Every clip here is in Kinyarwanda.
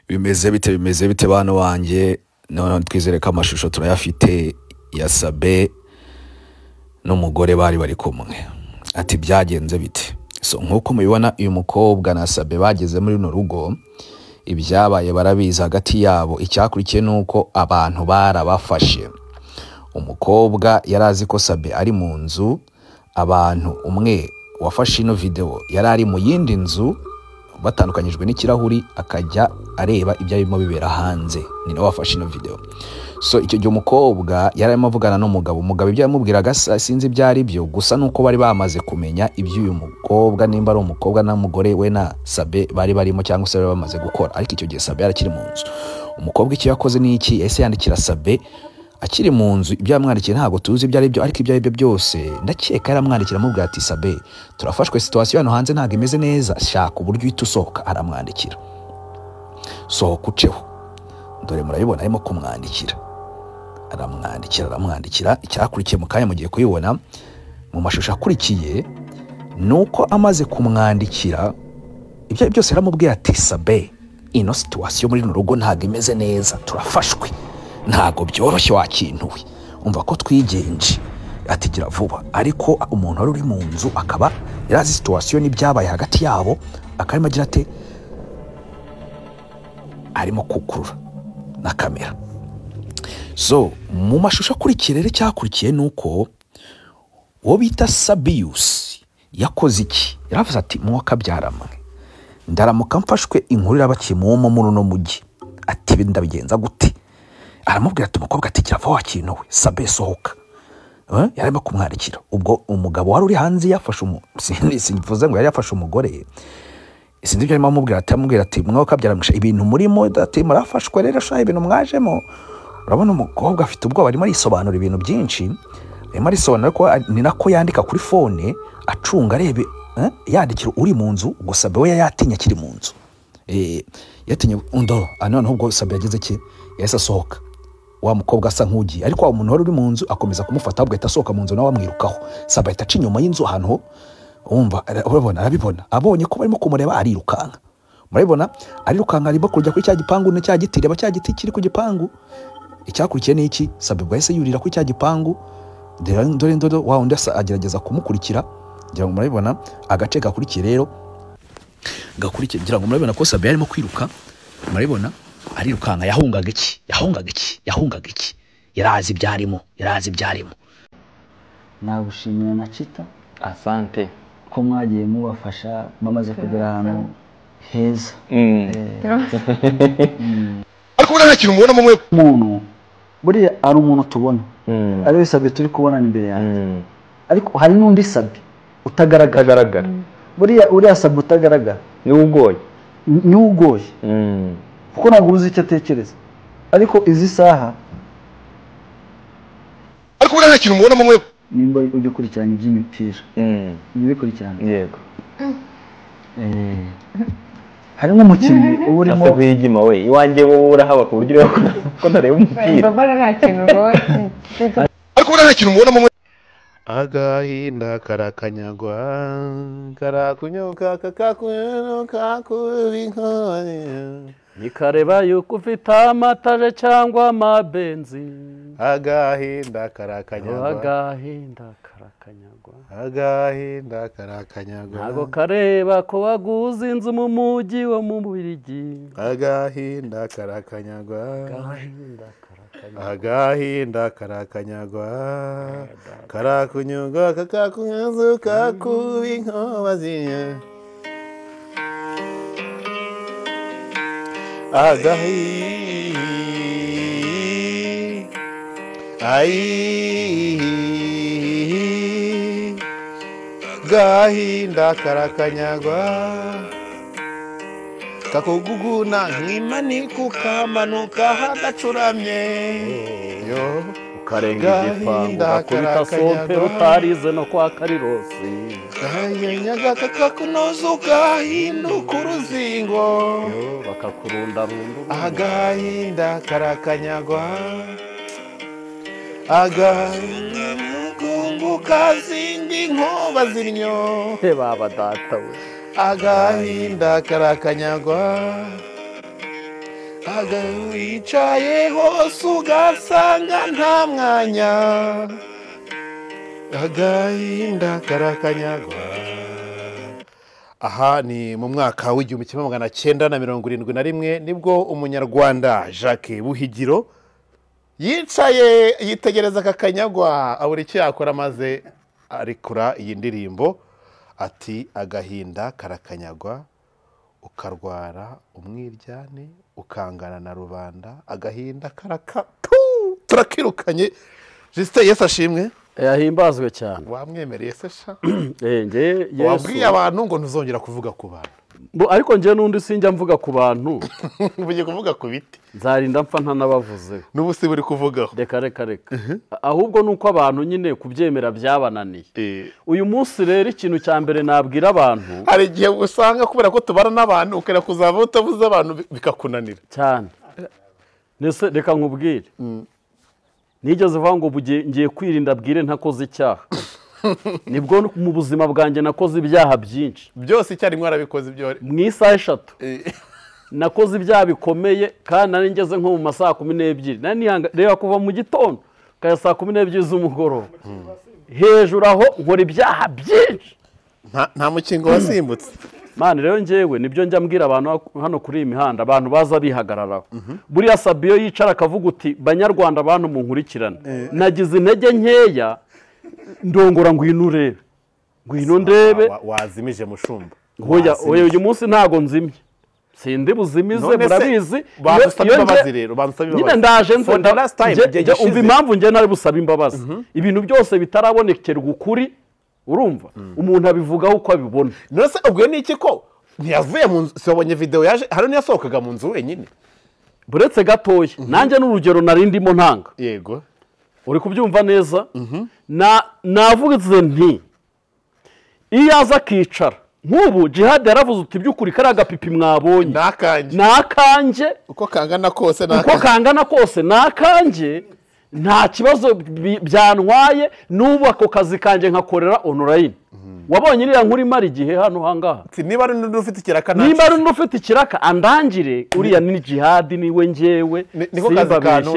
bimeze bite bana wanjye none twizere ko amashusho turayafite ya Sabe n'umugore bari kumwe ati byagenze bite. So nkuko mubibona uyu mukobwa na Sabe bageze muri no rugo ibyabaye barabiza hagati yabo. Icyakurikiye nuko abantu barabafashe. Umukobwa yarazi ko Sabe ari mu nzu, abantu umwe wafashe ino video yarari mu yindi nzu batandukanyijwe n'ikirahuri akajya areba ibyo arimo bibera hanze, ni nawe wafashe ino video. So icyo gihe umukobwa yarimo avugana n'umugabo, umugabo ibyo yamubwiraga sinzi ibyo ari byo, gusa nuko bari bamaze kumenya ibyo uyu mukobwa nimba ari umukobwa n'umugore we na Sabe bari barimo cyangwa se bari bamaze gukora. Ariko icyo gihe Sabe yarakiri mu nzu. Umukobwa icyo yakoze ni iki, ese yandikira Sabe akiri mu nzu, ibyo yamwandikiye ntabwo tuzi ibyo ari byo, ariko ibyo ari byo byose ndakeka yaramwandikira amubwira ati Sabe turafashwe, situation hano hanze ntabwo imeze neza, shaka uburyo uhita usohoka. Aramwandikira sohoka uceho, dore murabibona arimo kumwandikira, aramwandikira. Icyakurikiye mu kanya mugiye kuyibona mu mashusho akurikiye, nuko amaze kumwandikira ibyo byose yaramubwira ati Sabe ino situation muri rugo ntabwo imeze neza, turafashwe, ntago byoroshye wakintuwe, umva ko twigenje, ati gira vuba. Ariko umuntu wari uri mu nzu akaba yarazi situation n'ibyabaye hagati yabo, akarimo agira ate arimo kukurura na kamera. So mu mashusho akurikiye rero cyakurikiye nuko uwo bita Sabius yakoze iki, yaravuze ati mwaka byaramwe ndaramuka mfashwe inkuru irabakimumo muri no mujyi, ati ndabigenza gute. Aramubwira ati umukobwa ati kirava wakintuwe, Sabe sohoka. Yarimo kumwandikira. Ubwo umugabo wari uri hanze yafashe sinvuze ngo yari yafashe umugore, sinzi ibyo arimo amubwira ati amubwira ati mwaka byaramusha ibintu murimo, ati murafashwe rero sha ibintu mwajemo. Urabona umukobwa afite ubwoba, arimo arisobanura ibintu byinshi, arimo arisobanura ko ni nako yandika kuri phone acunga arebe yandikira uri mu nzu. Ubwo Sabe we yatinya kiri mu nzu, yatinye undo anone. Ubwo Sabe yagize iki, yahise asohoka. Wa mukobwa asa nk'ugiye, ariko wa muntu wari uri mu nzu akomeza kumufata, ahubwo ahita asohoka mu nzu nawe amwirukaho. Sabe ahita aca inyuma y'inzu ahantu, umva urabona arabibona, abonye ko barimo kumureba arirukanka. Murabibona arirukanka, arimo kujya kuri cya gipangu ne cya giti, reba cya giti kiri ku gipangu. Icyakurikiye ni iki, Sabe bwo yahise yurira kuri cya gipangu, dore wa undi agerageza kumukurikira. Ngira ngo murabibona agace gakurikiye rero gakurikiye, ngira ngo murabibona ko Sabe yarimo kwiruka. Murabibona arirukanka, yahungaga iki, yarazi ibyarimo. Nagushimira na Chita, asante ko mwagiye mubafasha bamaze kugera ahantu heza. Ariko nta kintu mubona mu mwe Umuntu buriya ari umuntu tubona, ari we Sabe turi kubona imbere yanjye, ariko hari n'undi Sabe utagaragara. Buriya uriya Sabe utagaragara ni ugoye kuko ntabwo uzi icyo atekereza. Ariko izi saha, ariko nta kintu mubona mu mwe nimba ujye kurikirana iby'imipira, nibikurikirana yego. hari nk'umukinnyi urimo afite kuyigima we iwanjye wowe urahaba ku buryo ko ntareba umupira. ariko nta kintu mubona mu mwe agahinda karakanyagwa karakunyuka kakakunyuka kubinkoye nikareba yuko ufite amataje cyangwa amabenzi. agahinda karakanyagwa ntago kareba ko waguze inzu mu mujyi wo mu Bubiligi. agahinda karakanyagwa karakunyuka kakakunyuka kubinkobaziye agahinda karakanyagwa kakuguguna nk'imaniku kamanuka hadacuramye yo ukarenga igipangu ukakubita sompe utarize no kwa Karirosi. gahinyaga kakakunoza ugahinduka uruzingo bakakurundarunda. agahinda karakanyagwa agahinda kazinga inkoba z'inyo baba data we. agahinda karakanyagwa wicaye hose ugasanga nta mwanya agahinda karakanyagwa. Aha ni mu mwaka w'1971 nibwo umunyarwanda Jacques Buhigiro yicaye yitegereza akakanyagwa abura icyo yakora maze arikura iyi ndirimbo ati agahinda karakanyagwa ukarwara umwiryane ukangana na rubanda agahinda turakirukanye. Justin Yesu ashimwe yahimbazwe cyane. Wamwemereye se sha? Yesu wabwiye abantu ngo ntuzongera kuvuga ku bantu. Ariko njye n'undi sinjya mvuga ku bantu. Ugiye kuvuga ku biti. Nzarinda mpfa ntanabavuze. N'ubusi buri kuvugaho. Reka. Ahubwo nuko abantu nyine kubyemera byabananiye. Uyu munsi rero ikintu cya mbere nabwira abantu. Hari igihe usanga kubera ko tubara n'abantu ukera kuzava utavuze abantu bikakunanira. Cyane. Nese reka nkubwire. Nigeze vuga ngo ngiye kwirinda bwire ntakoze icyaha. Nibwo mu buzima bwanjye nakoze ibyaha byinshi. Byose cyari mwarabikoze ibyo mu isaha 3. Nakoze ibyaha bikomeye kandi nari ngeze nko mu masaha 12. Nani reba kuva mu gitondo kaya saa 12 z'umugoroba. Hejuru aho nkora ibyaha byinshi. Nta mukingo wasimbutse. Mani rero njyewe nibyo njya mbwira abantu hano kuri imihanda abantu baza bihagararaho. Buriya Sabio yicara akavuga uti banyarwanda abantu mu nkurikirana. Nagize intege nkeya ndongora ngwino urebe. Ngwino ndebe wazimije mushumba. Hoya uyu munsi ntago nzimye. Sindi buzimize murabizi. Badusaba imbabazi rero badusaba imbabazi. Nyine ndaje nze umva impamvu nge nari busaba imbabazi. Ibintu byose bitarabonekera ukuri. Urumva umuntu abivugaho uko abibona. Nose ubwo ni iki ko ntiyavuye mu nzu sobonye video yaje hari niyasohokaga mu nzu wenyine. Buretse gatoye nanjye n'urugero narindimo ntanga. Yego. Uri kubyumva neza? Navuze nti iyaza akicara nk'ubu Jihad yaravuze uti by'ukuri karaga pipi mwabonye. Nakanje uko kangana kose nakanje nta kibazo byantwaye n'ubu ako kazi kanje nkakorera online. Wabonye iriya nkuri mari igihe hano hangaha. Niba ari n'ufite ikiraka niba ari n'ufite ikiraka andangire uriya ni Jihad niwe njyewe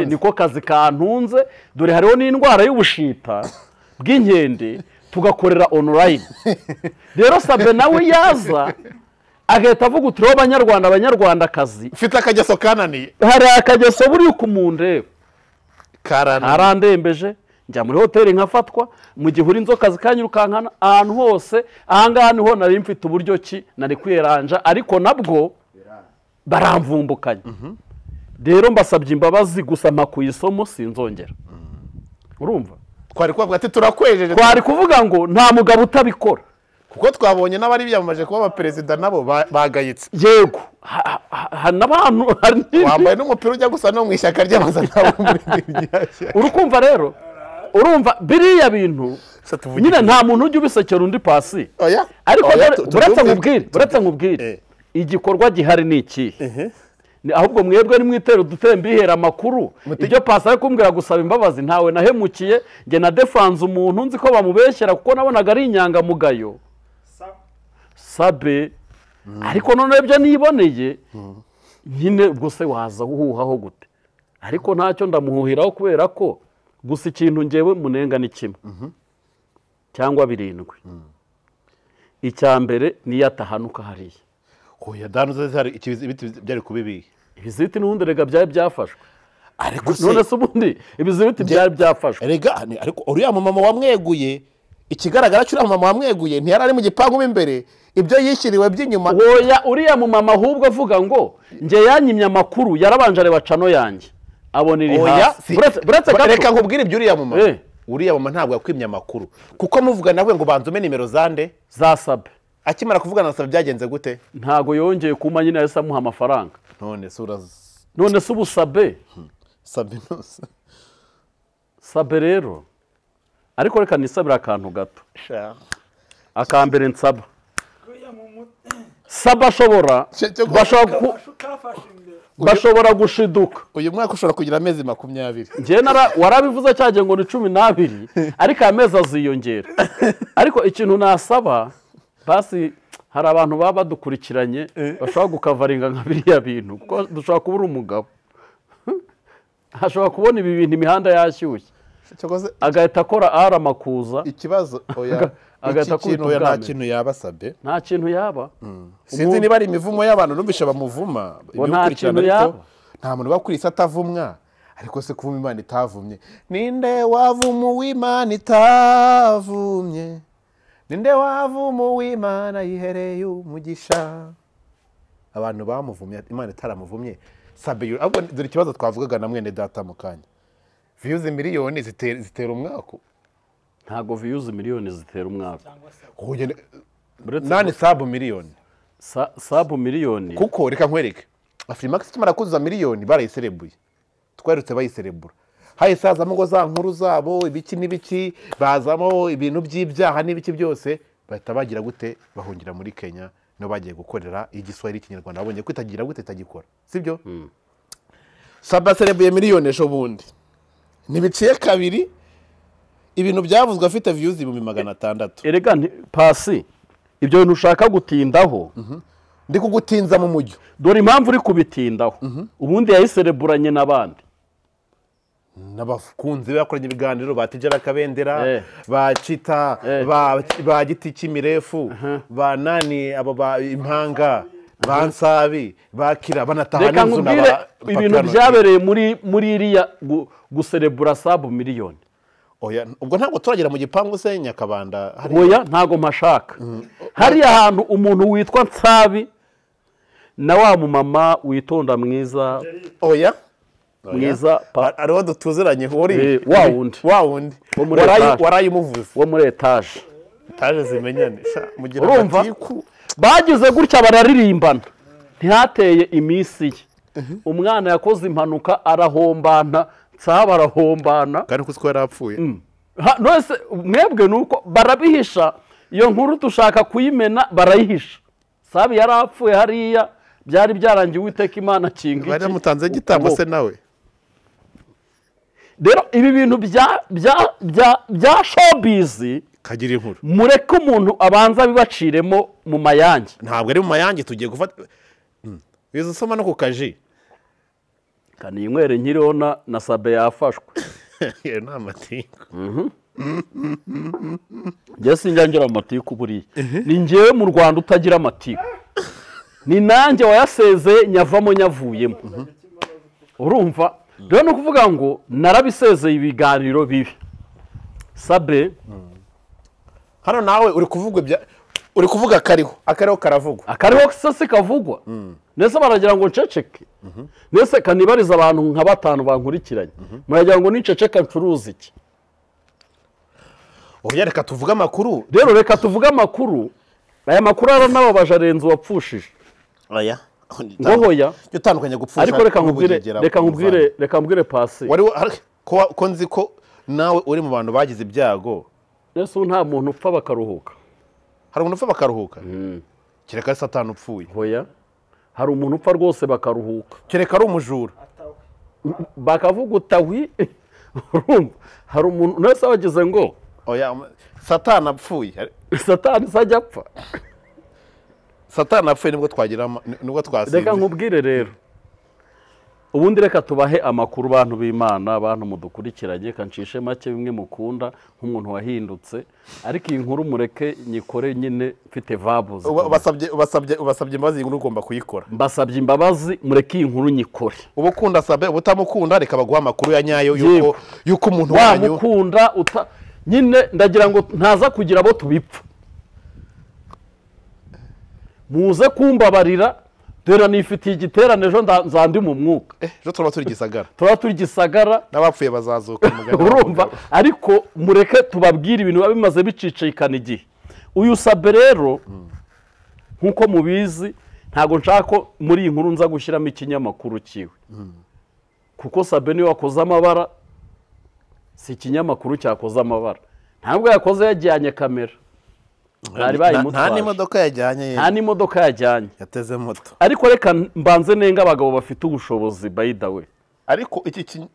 niko kazi kantunze. Dore hariho n'indwara y'ubushita bw'inkende tugakorera online. Rero Sabe nawe yaza agahita avuga uti ro abanyarwandakazi ufite akageso kananiye. Hari akageso buri ku mundebe arandembeje njya muri hoteli nkafatwa mu gihe uri inzoka zikanyirukankana ahantu hose. Ahangaha niho nari mfite uburyo ki nari kwiranja ariko nabwo baramvumbukanye. Rero mbasabye imbabazi gusa mpakuye isomo sinzongera. Urumva twari kuvuga ati turakwejeje. Twari kuvuga ngo nta mugabo utabikora kuko twabonye n'abari byamaje kuba abaperezida nabo bagayitse. Yego n'abantu wambaye n'umupira ujya gusa no mu ishyaka ry'abaza nabo muri ryashya. Urukumva rero urumva biriya bintu nyine nta muntu ujya ubisekera undi pasi. Ariko buretse nkubwire igikorwa gihari ni iki. Ahubwo mwebwe ni mwitero dutembihera amakuru ibyo pasi ari kumbwira gusaba imbabazi ntawe nahemukiye nge na defense umuntu nzi ko bamubeshyera kuko nabonaga ari inyangamugayo Sabe. Ariko none ibyo niboneye nyine ubwo se waza uhuhaho gute. Ariko ntacyo ndamuhuhiraho kubera ko gusa ikintu ngewe munenga ni kimwe cyangwa 7. Icya mbere niyo atahanuka hariya. Oya danuze zari ibiti byari kubibiye. Ibiziti n'ubundi rega byari byafashwe. Ariko none se ubundi ibiziti byari byafashwe. Rega ariko uriya mama wamweguye ikigaragara cy'uriya mama wamweguye ntiyari ari mu gipangu imbere ibyo yishyiriwe by'inyuma. Oya uriya mama ahubwo avuga ngo nge yanyimye amakuru yarabanje areba cano yanjye abona iri hasi. Buretse gato reka nkubwire ibyo uriya mama. Uriya mama ntabwo yakwimye amakuru kuko muvuga nawe ngo banzume nimero zande za Sabe. Akimara kuvugana na Sabe byagenze gute? Ntago yongeye kuma nyine yasa muha amafaranga. None se ubu Sabe Sabe rero ariko reka nisabira akantu gato. Akambere nsaba Sabe bashobora gushiduka. Uyu mwaka ushobora kugira amezi 20. Nje warabivuze cyaje ngo ni 12 ariko amezi aziyongera. Ariko ikintu nasaba basi hari abantu baba badukurikiranye bashobora gukavaringa nka biriya bintu kuko dushobora kubura umugabo ashobora kubona ibi bintu imihanda yashyushye agahita akora aramakuza ikibazo agahita akubita nta kintu yaba Sabe nta kintu yaba sinzi niba ari imivumo y'abantu numvisha bamuvuma nta kintu yaba nta muntu bakurisa atavumwa ariko se kuvuma Imana itavumye ninde wavuma uw'Imana itavumye ninde wavuma uw'Imana yihereye umugisha abantu bamuvumye Imana itaramuvumye Sabe ahubwo dore ikibazo twavugaga na mwene data mu kanya views miliyoni zitera umwaka ntago views miliyoni zitera umwaka nani sub miliyoni sub miliyoni kuko reka nkwereke Afrimax kimara kuzuza miliyoni barayiserebuye twerutse bayiserebura haye sazamo ngo za nkuru zabo ibiki n'ibiki bazamo ibintu by'ibyaha n'ibiki byose bahita bagira gute bahungira muri Kenya no bagiye gukorera igiswahili kinyarwanda babonye kwitagira gute tagikora sibyo Saba serebuye miliyoni ejo bundi nibiciye kabiri ibintu byavuzwe afite views 600 erega pasi ibyo bintu ushaka gutindaho ndi kugutinza mu mujyo dore impamvu uri kubitindaho ubundi yayisereburanye n'abandi n'abakunzi bakoranye ibiganiro batijara kabendera bacita ba giti cy'imirefu ba nani abo ba impanga bansabi bakira banataha n'inzu n'aba ibintu byabereye muri iriya guserebura sub miliyoni oya ubwo ntabwo turagera mu gipangu se Nyakabanda oya ntago mashaka hari ahantu umuntu witwa Nsabi na wa mumama witonda mwiza oya mwiza ariho dutuziranye hori wa wundi warayimuvuze wo muri etage zimenyane mugira amatiku bagize gutya bararirimbana ntihateye iminsi ye umwana yakoze impanuka arahombana Nsaba arahombana kandi kuko yarapfuye nose mwebwe nuko barabihisha iyo nkuru dushaka kuyimena barayihisha Sabi yarapfuye hariya byari byarangiye Uwiteka Imana kinga bari mutanze gitambo se nawe rero ibi bintu bya showbiz kagira inkuru mureke umuntu abanza bibaciremo mu mayange ntabwo ari mu mayange tugiye gufata wizo soma no kukaji kandi inywere nkiriho na Sabe yafashwe nta matiku njye sinjyangira amatiku buriya ni njyewe mu Rwanda utagira amatiku ni nanjye wayasezeye nyavamo nyavuyemo urumva rero no kuvuga ngo narabisezeye ibiganiro bibi Sabe hano nawe uri kuvuga akariho karavugwa akariho se kavugwa nese baragira ngo nceceke nese kanibariza abantu nka batanu bankurikiranye muragira ngo niceceka ncuruza iki oya reka tuvuga amakuru rero reka tuvuga amakuru aya makuru ara nababaje arenze wapfushije oya ngohoya utandukanye gupfusha ariko reka nkubwire Pasi wari ko nzi ko nawe uri mu bantu bagize ibyago nese nta muntu upfa bakaruhuka hari umuntu upfa bakaruhuka kereka Satani upfuye hoya hari umuntu upfa rwose bakaruhuka kereka ari umujura bakavuga utawi hari umuntu nese wagize ngo oya Satani apfuye Satani sajya apfa Satani apfuye nibwo twasinze reka nkubwire rero ubundi reka tubahe amakuru bantu b'Imana abantu mudukurikiranye kancishe make bimwe mukunda nk'umuntu wahindutse ariko iyi nkuru mureke nyikore nyine mfite vabuze basabye imbabazi inkuru ugomba kuyikora mbasabye imbabazi mureke iyi nkuru nyikore ubukunda Sabe ubutamukunda reka baguha amakuru ya nyayo yuko umuntu wanyu wamukunda nyine ndagira ngo ntaza kugira abo tubipfa muze kumbabarira dore nifitiye igiterane ejo nzandi mu mwuka ejo turaba turi gisagara n'abapfuye bazazuka urumva ariko mureke tubabwire ibintu biba bimaze bicicikana igihe uyu Sabe rero nk'uko mubizi ntabwo nshaka ko muri iyi nkuru nza gushyiramo ikinyamakuru kiwe kuko Sabe niwe wakoze amabara si ikinyamakuru cyakoze amabara ntabwo yakoze yajyanye kamera nta n'imodoka yajyanye yateze moto ariko reka mbanze nenga abagabo bafite ubushobozi by the way ariko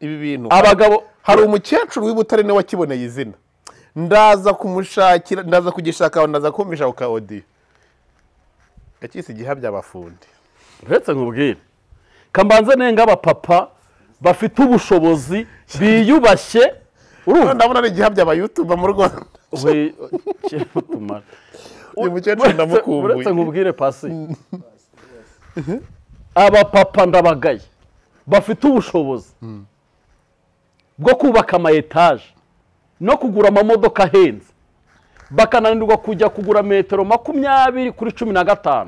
ibi bintu abagabo hari umukecuru w'Ibutare ne wakiboneye izina ndaza kumushakira ndaza kugishaka ndaza kumisha ku audio yakise igihabya abafundi uretse nkubwire kambanze nenga abapapa bafite ubushobozi biyubashye urumva ndabona ari igihabya aba YouTube mu Rwanda we tumara uyu mukecuru ndamukumbuye uretse nkubwire pasi abapapa ndabagaye bafite ubushobozi bwo kubaka ama etaje no kugura amamodoka ahenze bakananirwa kujya kugura metero 20 kuri 15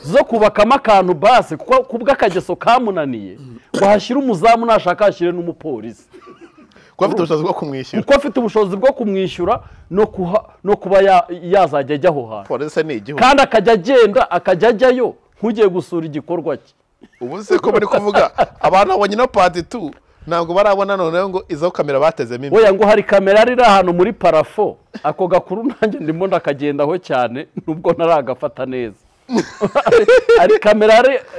zo kubakamo akantu base kuko kubw'akageso kamunaniye ngo hashyire umuzamu nashaka hashyire n'umupolisi ko afite ubushobozi bwo kumwishyura kuko afite ubushobozi bwo kumwishyura no kuba yazajya ajya aho hantu polisi ni igihugu kandi akajya agenda akajya ajyayo nk'ugiye gusura igikorwa cye ubu se ko bari kuvuga abantu babonye no part 2 ntabwo barabona noneho ngo izo kamera batezemo imbere oya ngo hari kamera ari ahantu muri parafo ako gakuru nanjye ndimo ndakagendaho cyane nubwo naragafata neza ari kamera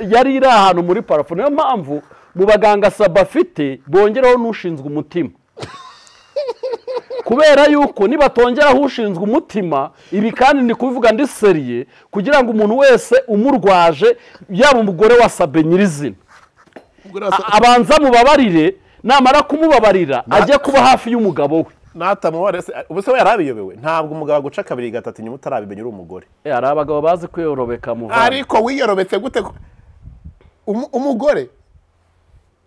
yari iri ahantu muri parafo niyo mpamvu mu baganga saba afite bongeraho n'ushinzwe umutima kubera yuko nibatongeraho ushinzwe umutima ibi kandi ndi kubivuga ndi seriye kugira ngo umuntu wese umurwaje yaba umugore wa Sabe nyirizina abanza mubabarire namara kumubabarira ajye kuba hafi y'umugabo we natamubare ubu se yarabiyobewe ntabwo umugabo aguca 2 3 inyuma utarabimenya uri umugore ari abagabo bazi kwiyorobeka mu ariko wiyorobetse gute umugore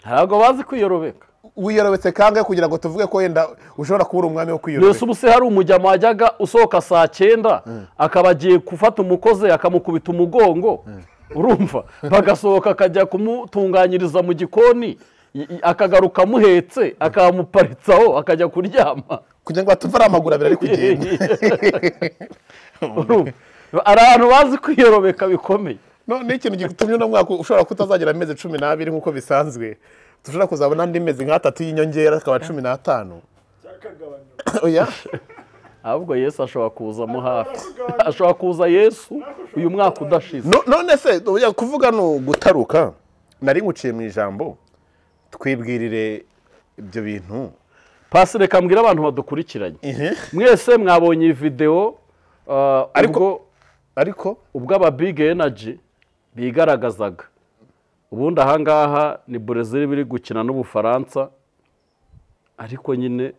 ntabwo bazi kwiyorobeka wiyorobetse kangahe kugira ngo tuvuge ko yenda ushobora kubura umwami wo kwiyorobeka yose ubuse hari umujyamo wajyaga usohoka saa 9 akaba agiye gufata umukozi akamukubita umugongo urumva bagasohoka akajya kumutunganyiriza mu gikoni akagaruka amuhetse akamuparitsaho akajya kuryama kugira ngo atuvare amaguru abiri ari kugenda ari ahantu bazi kwiyorobeka bikomeye none ikintu gitumye no mwaka ushobora kutazagera amezi 12 nkuko bisanzwe dushobora kuzabona andi mezi nka 3 y'inyongera akaba 15 oya ahubwo Yesu ashobora kuza mu hafi ashobora kuza Yesu uyu mwaka udashize none se kuvuga no gutaruka nari nguciye mu ijambo twibwirire ibyo bintu pasi reka mbwira abantu badukurikiranye mwese mwabonye video ariko ubwo aba big energy bigaragazaga ubundi ahangaha ni Brazil biri gukina n'Ubufaransa ariko nyine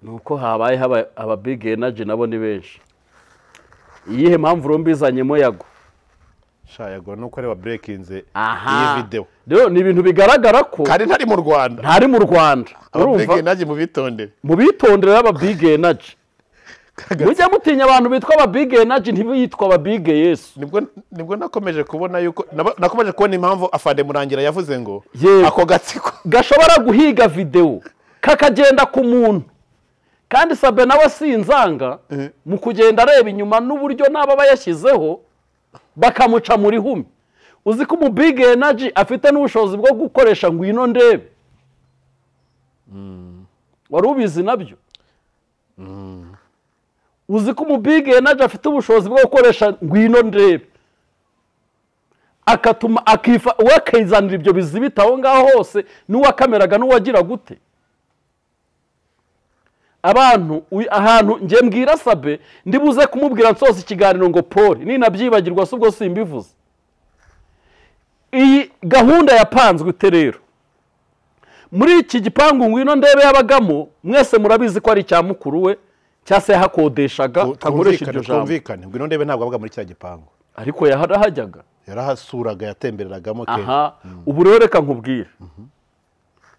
nuko habaye aba big energy nabo ni benshi iyihe mpamvu rombizanyemo yago shayago nuko ari wa breakinze iyi video rero ni ibintu bigaragara ko kandi ntari mu Rwanda urumva naje mu bitondere aba big energy mujya mutinya abantu bitwa aba big energy ntibitwa aba big Yesu nibwo nakomeje kubona yuko nakomeje kubona impamvu afande Murangira yavuze ngo ako gatsiko gashobora guhiga video kakagenda ku muntu kandi Sabe nawe sinzanga mu kugenda areba inyuma n'uburyo naba bayashyizeho bakamuca muri humi uzi ko mu big energy afite n'ubushobozi bwo gukoresha ngwino ndebe wari ubizi nabyo uzi ko mu big energy afite ubushobozi bwo gukoresha ngwino ndebe akatuma wakizanira ibyo bizibita aho ngaho hose n'uwakameraga n'uwagira gute abantu ahantu ngiye mbwira Sabe ndibuze kumubwira nsoza ikiganiro ngo Paul ninabyibagirwa se ubwo simbivuze iyi gahunda yapanzwe rero muri iki gipangu ngwino ndebe yabagamo mwese murabizi ko ari cya mukuru we cyase hakodeshaga akoresha iryo jambo twumvikane ngwino ndebe ntabwo abaga muri cya gipangu ariko yarahajyaga yarahasuraga yatembereragamo kenshi ubu rero reka nkubwire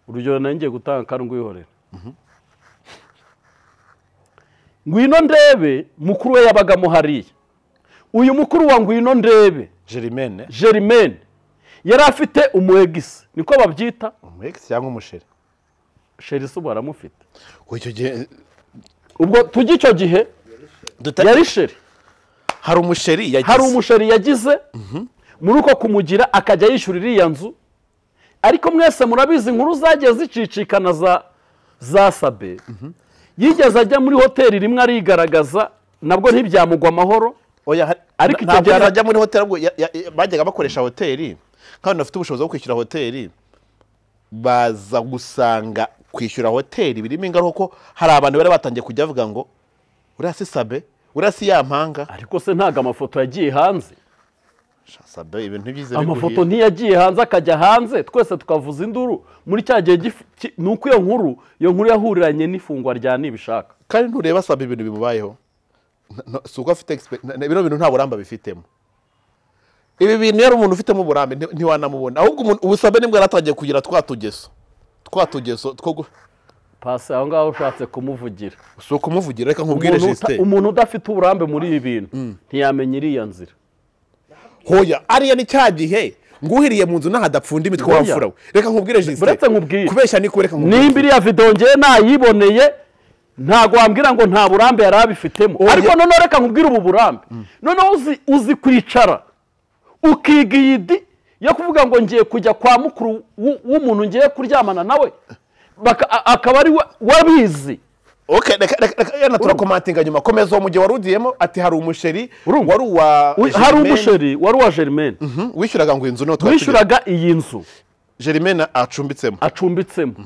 urugero nangiye gutanga kandi ngwihorera ngwino ndebe mukuru we yabagamo hariya uyu mukuru wa ngwino ndebe Germaine yari afite umuegisi niko babyita umuegisi cyangwa umusheri sheri se baramufite icyo gihe ubwo tujye icyo gihe yari sheri hari umusheri yagize muri uko kumugira akajya yishyura iriya nzu ariko mwese murabizi inkuru zagiye zicicikana za Sabe yigeze ajya muri hoteli rimwe arigaragaza nabwo ntibyamugwa amahoro ariko icyo gihe ajya muri hoteli bajyaga bakoresha hoteli kandi bafite ubushobozi bwo kwishyura hoteli baza gusanga kwishyura hoteli birimo ingaruka ko hari abantu bari batangiye kujya bavuga ngo uriya si Sabe urasi yampanga ariko se ntago amafoto yagiye hanze Sabe ibintu byize amafoto ntiyagiye hanze akajya hanze twese tukavuza induru muri cya gihe nuko iyo nkuru yahuriranye n'ifungwa rya nibishaka kandi ntureba Sabe ibintu bimubayeho suko afite bino bintu nta buramba bifitemo ibi bintu yari umuntu ufitemo uburambe ntiwanamubona ahubwo ubusabe nibwo yaratangiye kugira twatugeso two pasi aho ngaho ushatse kumuvugira si ukumuvugira reka nkubwire Justin umuntu udafite uburambe muri ibi bintu ntiyamenya iriya nzira hoya ariya ni cya gihe nguhiriye mu nzu n'ahadapfunda imitwe wamfura we reka nkubwire Justin kubeshya ni kureka nkubwire nimba iriya video ngewe nayiboneye ntago wambwira ngo nta burambe yari abifitemo ariko noneho reka nkubwire ubu burambe noneho uzi kwicara ukiga iyidi yo kuvuga ngo ngiye kujya kwa mukuru w'umuntu ngiye kuryamana nawe akaba ari wabizi okay reka turakomantinga nyuma komeza uwo mujyi warudiyemo ati hari umusheri hari umusheri wari uwa Germaine wishyuraga ngo inzu wishyuraga iyi nzu Germaine acumbitsemo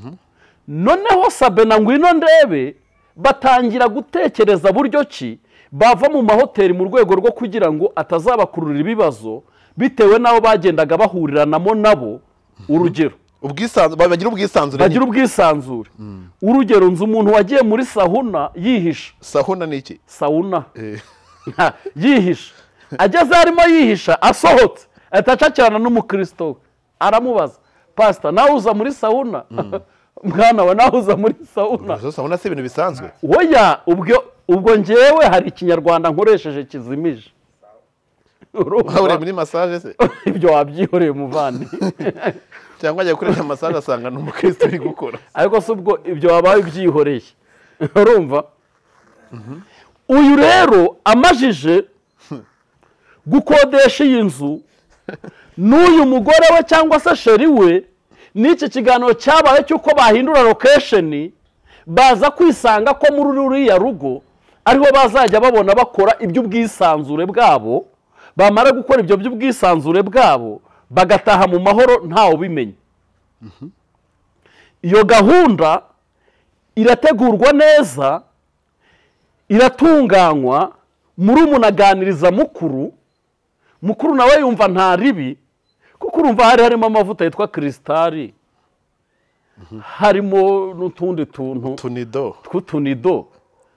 noneho Sabe na ngwino ndebe batangira gutekereza buryo ki bava mu mahoteli mu rwego rwo kugira ngo atazabakururira ibibazo bitewe n'abo bagendaga bahuriranamo nabo urugero bagira ubwisanzure urugero nzi umuntu wagiye muri sahuna yihisha sahuna ni iki sauna yihisha ageze harimo yihisha asohotse ahita acakirana n'umukristo aramubaza pastor nawe uza muri sauna mwana wa nawe uza muri sauna sauna si ibintu bisanzwe oya ubwo ngewe hari ikinyarwanda nkoresheje kizimije uri muri massage se ibyo wabyihoreye muvandi cyangwa ajya gukoresha massage asanga n'umukristo uri gukora ariko se ubwo ibyo wabaye ubyihoreye urumva uyu rero amajije gukodesha iyi nzu n'uyu mugore we cyangwa se sheri we n'iki kiganiro cyabaye cy'uko bahindura location baza kwisanga ko muri ruriya rugo ariho bazajya babona bakora iby'ubwisanzure bwabo bamara gukora ibyo by'ubwisanzure bwabo bagataha mu mahoro ntawe ubimenye iyo gahunda irategurwa neza iratunganywa muri umunaganiriza mukuru nawe yumva nta ribi kuko urumva harimo amavuta yitwa Kristali harimo n'utundi tuntu tw'utunido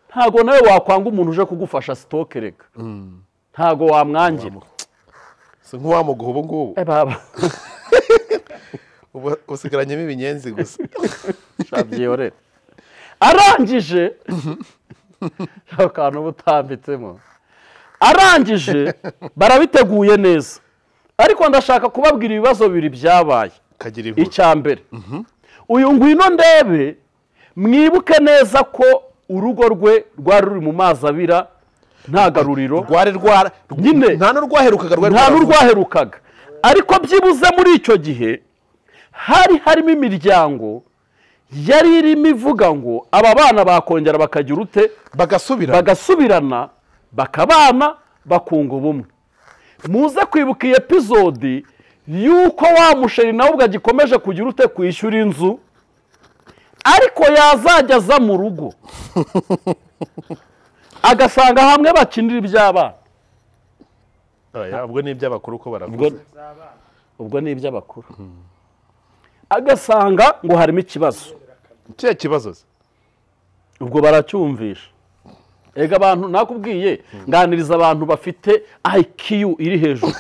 ntago nawe wakwanga umuntu uje kugufasha sitoke reka ntago wamwangira si nk'uwamuguha ubu ngubu baba usigaranyemo ibinyenzi gusa shabyiyorere arangije akantu butambitsemo arangije barabiteguye neza ariko ndashaka kubabwira ibibazo bibiri byabaye icya mbere uyu ngwino ndebe mwibuke neza ko urugo rwe rwari ruri mu mazi abira nta garuriro nta n'urwaherukaga ariko byibuze muri icyo gihe harimo imiryango yari irimo ivuga ngo aba bana bakongera bakagira ute bagasubirana bakabana bakunga ubumwe muze kwibuka iyi epizodi y'uko wa musheri nawe ubwo agikomeje kugira ute kwishyura inzu ariko yazajya aza mu rugo agasanga hamwe bakinira iby'abana ubwo ni iby'abakuru uko baravuze ubwo ni iby'abakuru agasanga ngo harimo ikibazo ikihe kibazo ubwo baracyumvisha ega abantu nakubwiye nganiriza abantu bafite IQ iri hejuru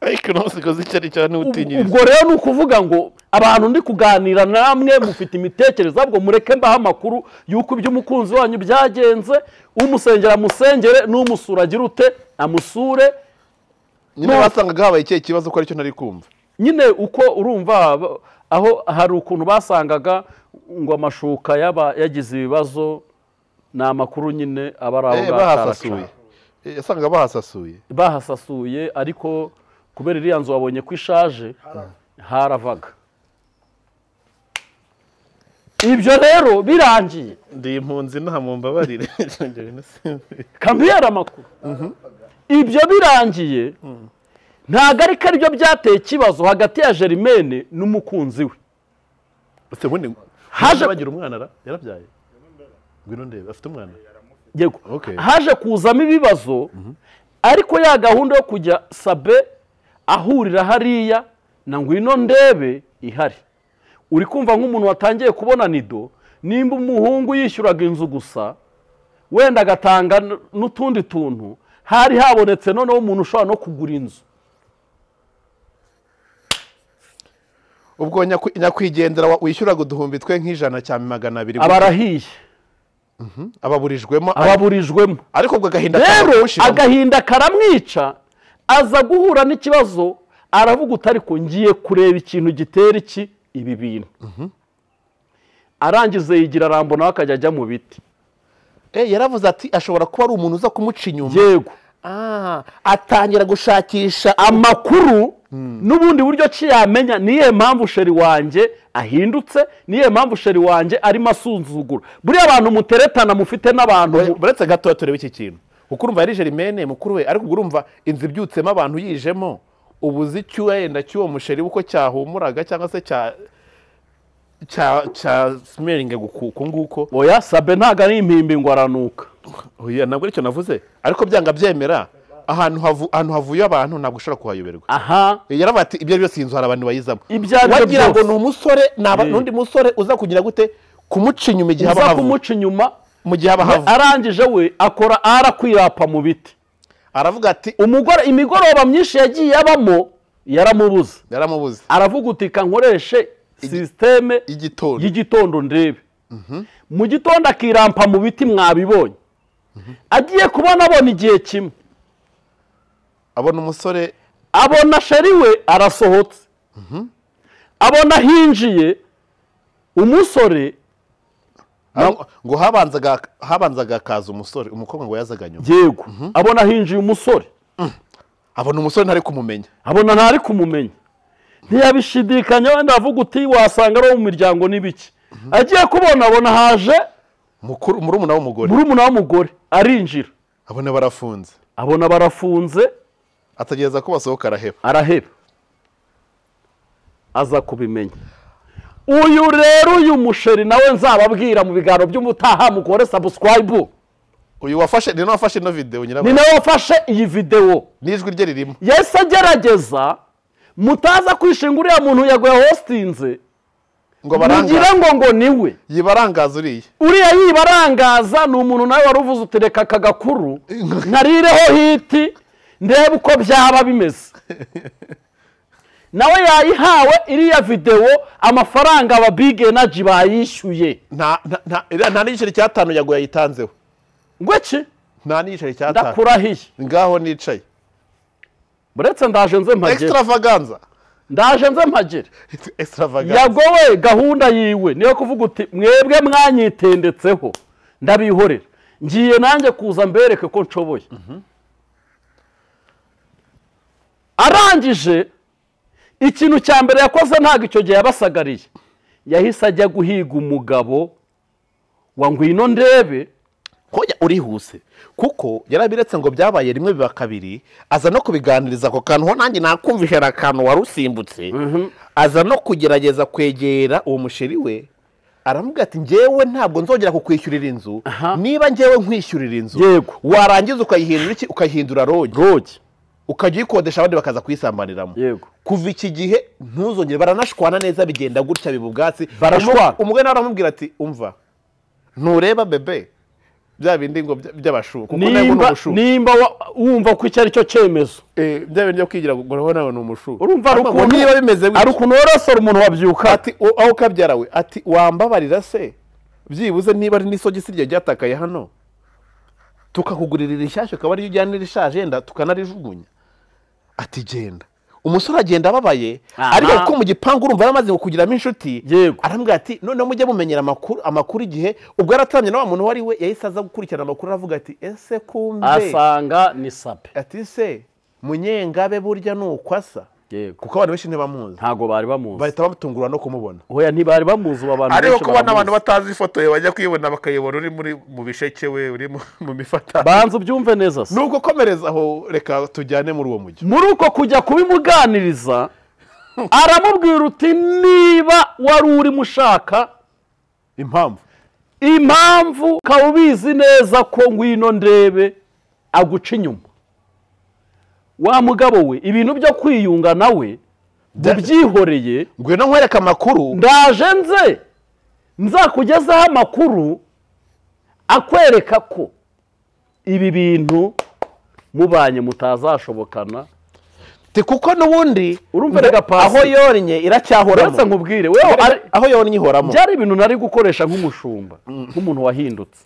ariko ntusikoze icyari cyane utinyiriza ubwo rero ni ukuvuga ngo abantu ndi kuganira namwe mufite imitekerereze ahubwo mureke mbaho amakuru y'uko iby'umukunzi wanyu byagenze umusengera amusengere n'umusura agira ute amusure nyine basangaga habaye ikihe kibazo ko aricyo nari kumva nyine uko urumva aho hari ukuntu basangaga ngo amashuka yagize ibibazo ni amakuru nyine aba ari aho bahasasuye yasanga bahasasuye ariko kubera iriya nzu wabonye ko ishaje haravaga ibyo rero birangiye ndi impunzi nta mumbabarire kambiyera amakuru ibyo birangiye ntabwo aribyo byateye ikibazo hagati ya Germaine n'umukunzi we haje bagira umwana yarabyaye ngwino ndebe afite umwana yego haje kuzamo ibibazo ariko ya gahunda yo kujya Sabe ahurira hariya na ngwino ndebe ihari. Uri kumva nk'umuntu watangiye kubona Nido, nimba umuhungu yishyuraga inzu gusa wenda agatanga n'utundi tuntu, hari habonetse noneho umuntu ushobora no kugura inzu. Ubwo nyakwigendera wishyuraga uduhumbi twe nk'ijana cya 200 abarahiye ababurijwemo ariko ubwo agahinda karamwica, aza guhura n'ikibazo aravuga utari ko ngiye kureba ikintu gitera iki ibi bintu. Arangize yigira Rambo nawe akajya ajya mu biti. Yaravuze ati ashobora kuba ari umuntu uza kumuca inyuma. Yego. Atangira gushakisha amakuru n'ubundi buryo ki yamenya niye mpamvu sheri wanje ahindutse, niye mpamvu sheri wanje ari masunzugura. Buri abantu muteretana mufite n'abantu buretse gato turebe iki kintu. Kuko urumva yari Germaine mukuru we, ariko urumva inzu ibyutsemo abantu yijemo, ubuzi cyuwe yenda cyuwo musheri uko cyahumuraga cyangwa se cya smelling gukuko nguko. Oya Sabe ntago ari impimbi ngo aranuka. Oya nabwo icyo navuze, ariko byanga byemera ahantu havuye abantu ntabwo ushobora kuhayoberwa. Yaravuga ati ibyo byose inzu hari abantu bayizamo. Wagira ngo ni umusore n'undi musore uza kugira gute kumuca inyuma igihe aba havu. Kumuca inyuma mu gihe aba havu. Arangije we akora arakwirapa mu biti. Aravuga ati imigoroba myinshi yagiye abamo yaramubuze. Aravuga uti kankoreshe systeme y'igitondo ndebe. Mu gitondo akirampa mu biti mwabibonye. Agiye abona igihe kimwe abona umusore, abona sheri we arasohotse, abona hinjiye umusore, ngo habanzaga kaza umusore, umukobwa ngo yazaga nyuma. Yego. Abona hinjiye umusore, abona umusore ntari kumumenya, ntiyabishidikanya wenda avuga uti wasanga ari mu miryango n'ibiki. Agiye abona haje murumuna w'umugore arinjira, abona barafunze, ategereza ko basohoka araheba. Aza kubimenya. Uyu rero uyu musheri nawe nzababwira mu biganiro by'umutaha mukore subscribe. Uyu wafashe ni wafashe no video nyiraba. Ni nawe wafashe iyi video. Nijwi rye ririmo. Yese agerageza mutaza kwishingurira muntu yagoye hostinze. Ngo barangira ngo niwe. Yibarangaza Uriya yibarangaza ni umuntu nawe waruvuze utereka kagakuru. Ntarireho hiti ndebe uko byaba bimeze. Nawe yayihawe iriya video amafaranga aba Big Energy bayishyuye. Nta n'igiceri cya 5 yagoye yitanzeho. Ngweki? Nta n'igiceri cya 5. Ndakurahiye. Ngaho nicaye. Buretse ndaje nze mpagere. Extravaganza. Ndaje nze mpagere. Extravaganza. Yagowe gahunda yiwe niyo kuvuga uti mwebwe mwanyitendetseho ndabihorera. Ngiye nanjye kuza mbereke ko nshoboye. Arangije ikintu cya mbere yakoze ntago icyo gihe yabasagariye. Yahise ajya guhiga umugabo wa ngwino ndebe. Hoya urihuse kuko yarabiretse ngo byabaye rimwe biba kabiri, aza no kubiganiriza ko kantu nanjye nakumvisha rakantu warusimbutse. Aza no kugerageza kwegera uwo musheri we, aravuga ati ngewe ntabwo nzongera kukwishyurira inzu niba ngewe nkwishyurira inzu warangiza ukayihindura iki, ukayihindura roge ukajya uyikodesha abandi bakaza kuyisambaniramo. Kuva iki gihe ntuzongere, baranashwana neza bigenda gutya bibubwatsi. Umugore nawe aramubwira ati umva ntureba bebe bya bindi ngo by'abashuka kuko nabo n'ubushuka nimba wumva ko icyo ari cyo cyemezo bya bindi byo kwigira ngo nawe ni umushuka. Urumva ukuntu niba bimeze ari ukuntu worosora umuntu wabyuka ati aho kabyara we ati wambabarira se byibuze niba ari n'isogisi rye ryatakaye hano tukakugurira rishyashya ukaba ari ujyana rishaje yenda tukanarijugunya. Ati genda. Umusore agenda ababaye ariko ko mu gipangu urumva yaramaze kugiramo inshuti. Arambwira ati none mujye mumenyera amakuru igihe ubwo yaratanye na wa muntu wari we yahise aza gukurikirana amakuru aravuga ati ese kumbe asanga ni Sabe. Ati se Munyengabe burya nukwasa. Kuko abantu benshi ntibamuzi. Ntago bari bamuzi. Bahita bamutungura no kumubona. Oya ntibari bamuzi abantu benshi. Ariko kubona abantu batazi ifoto ye bajya kwibona bakayibona uri mu bisheke we uri mu mifata. Banza ubyumve neza se. Nuko komereza aho reka tujyane muri uwo mujyi. Muri uko kujya kubimuganiriza aramubwira uti niba wari uri mushaka impamvu impamvu ukaba ubizi neza ko ngwino ndebe aguca inyuma. Wa mugabo we ibintu byo kwiyunga nawe byihoreye, ngwino nkwereka amakuru, ndaje nzakugezaho amakuru akwereka ko ibi bintu mubanye mutazashobokana. kuko n'ubundi urumva rega Pasi aho yonnye iracyahoramo. Uretse nkubwire wewe aho yonnye ihoramo. byari ibintu nari gukoresha nk'umushumba, nk'umuntu wahindutse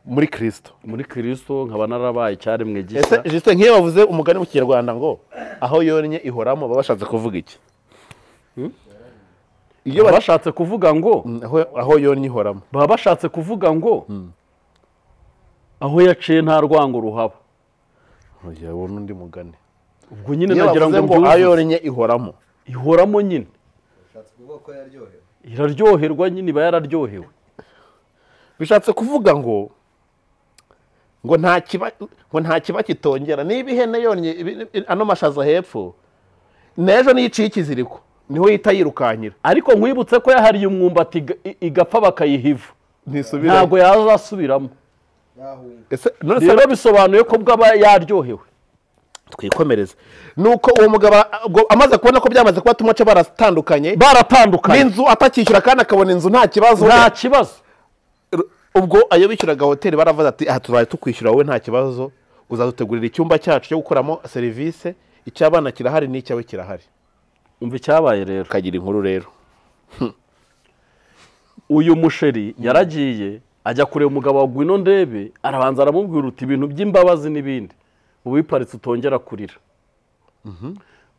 muri Kristo. Muri Kristo nkaba narabaye cyaremwe gishya. Ese juste nk'iyo bavuze umugani mu Kinyarwanda ngo aho yonnye ihoramo, baba bashatse kuvuga iki? Iyo bashatse kuvuga ngo aho yonnye ihoramo, baba bashatse kuvuga ngo aho yaciye nta rwango ruhaba. oya wo nundi mugani. Ubwo nyine nagira ngo aho yonnye ihoramo nyine. Bishatse kuvuga ko yaryohewe. Iraryoherwa nyine, iba yararyohewe. Bishatse kuvuga ngo nta kiba kitongera. Niba ihene yonnye ano mashaza hepfo, nejo niyiciye ikiziriko niho yita yirukankira. Ariko nkwibutse ko yahariye umwumbati igapfa bakayihiva, ntabwo yazasubiramo. Rero bisobanuye ko bwaba yaryohewe. Twikomereze. Nuko uwo mugabo amaze kubona ko byamaze kuba tumuce baratandukanye, n'inzu atakishyura kandi akabona inzu nta kibazo. Ubwo ayo bishyuraga hoteli baravuze ati aha tuzaye tukwishyura wowe nta kibazo, uzadutegurira icyumba cyacu cyo gukoramo serivisi, icy'abana kirahari n'icyawe kirahari. Umva icyabaye rero, kagira inkuru rero. Uyu musheri yaragiye ajya kureba umugabo wa ngwino ndebe, arabanza aramubwira uti ibintu by'imbabazi n'ibindi ubiparitse utongera kurira,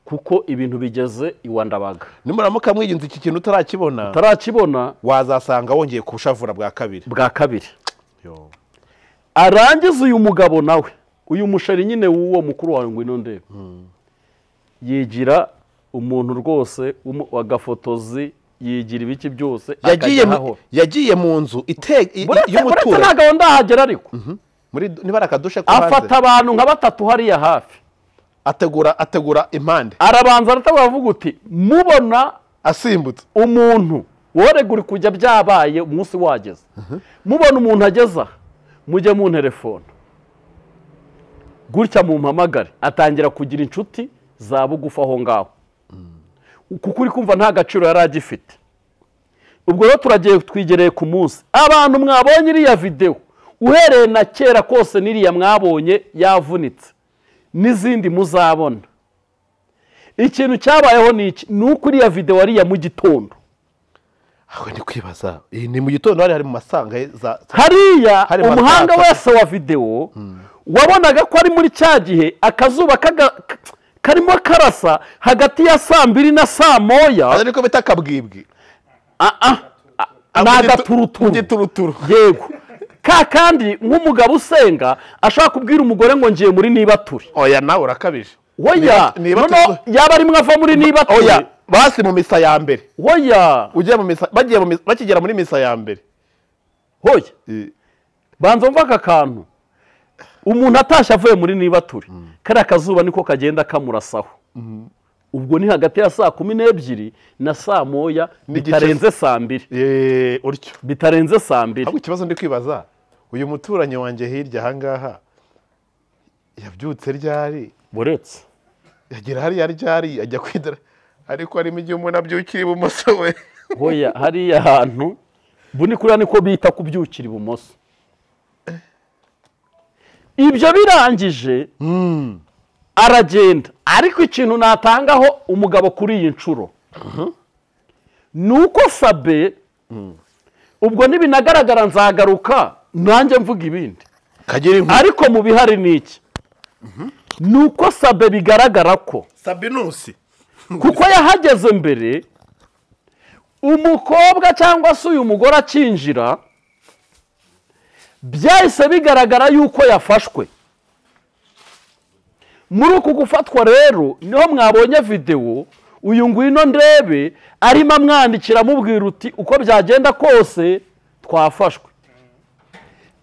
kuko ibintu bigeze iwa Ndabaga. Nimuramuka mwiginze iki kintu utarakibona wazasanga wongeye kubushavura bwa kabiri. Arangiza uyu mugabo nawe, uyu musheri nyine w'uwo mukuru wawe ngwino ndebe, yigira umuntu rwose wagafotozi, yigira ibiki byose yagiye mu nzu y'umuturanyi. Ntabwo ndahagera ariko niba akadushe ko hanze afata abantu nka 3 hariya hafi, ategura impande, arabanza aratabura avuga uti mubona asimbutse umuntu woregura kujya byabaye umunsi wageze, mubona umuntu ageza mujye mu telefone gutya mu mpamagare, atangira kugira inshuti za bugufa aho ngaho, kuko uri kumva nta gaciro yari agifite. Ubwo rero turagiye twigereye ku munsi, abantu mwabonye iriya video uhereye na kera kose niriya mwabonye yavunitse n'izindi muzabona. Ikintu cyabayeho ni uko iriya video ari ya mu gitondo. Aho ni kwibaza, ni mu gitondo hari mu masanga hariya umuhanga wese wa video wabonaga ko ari muri cya gihe akazuba karimo karasa hagati ya 2:00 na 1:00. Ariko bita kabwibwi. Turuturu. Yego. Kandi nk'umugabo usenga ashaka kubwira umugore ngo ngiye muri Nibature. Oya nawe urakabije. Oya, yaba ari mwava muri Nibature. Oya, basi mu misa ya mbere. Oya, ugiye mu misa bakigera muri misa ya mbere. Oya. Banza mva akantu. Umuntu atashye avuye muri Nibature, kari akazuba niko kagenda kamurasaho. Ubwo ni hagati ya 12:00 na 1:00 bitarenze 2:00. Uryo bitarenze 2:00. Ahubwo ikibazo ndi kwibaza, uyu muturanyi wanjye hirya ahangaha yabyutse ryari? Buretse yagira hariya ryari ajya kwidara, ariko harimo igihe umuntu abyukira ibumoso we. Oya, hariya hantu buni kuriya niko bita kubyukira ibumoso. Ibyo birangije aragenda, ariko ikintu natangaho umugabo kuri iyi nshuro nuko Sabe ubwo nibinagaragara nzagaruka nanjye mvuga ibindi, ariko mu bihari niki nuko Sabe bigaragara ko Sabinusi kuko yahageze mbere umukobwa cyangwa se uyu mugore akinjira, byahise bigaragara yuko yafashwe. Muri uku gufatwa rero niho mwabonye video uyu ngwino ndebe arimo amwandikira amubwira uti uko byagenda kose twafashwe.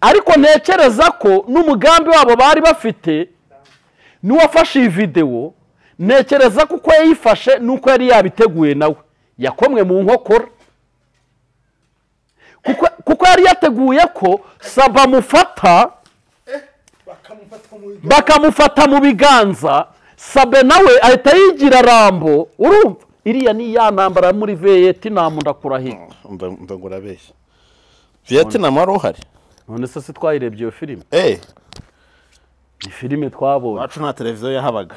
Ariko ntekereza ko n'umugambi wabo bari bafite niwafashe iyi video, ntekereza kuko yayifashe nuko yari yabiteguye nawe yakomwe mu nkokora, kuko yari yateguye ko Saba amufata bakamufata mu biganza, Sabe nawe ahita yigira Rambo. Urumva iriya ni ya ntambara muri Vietnam ndakurahiye. Umva ngo urabeshya. Vietnam wari uhari? None se twayirebye iyo filime? Ni filime twabonye. Wacu nta televiziyo yahabaga.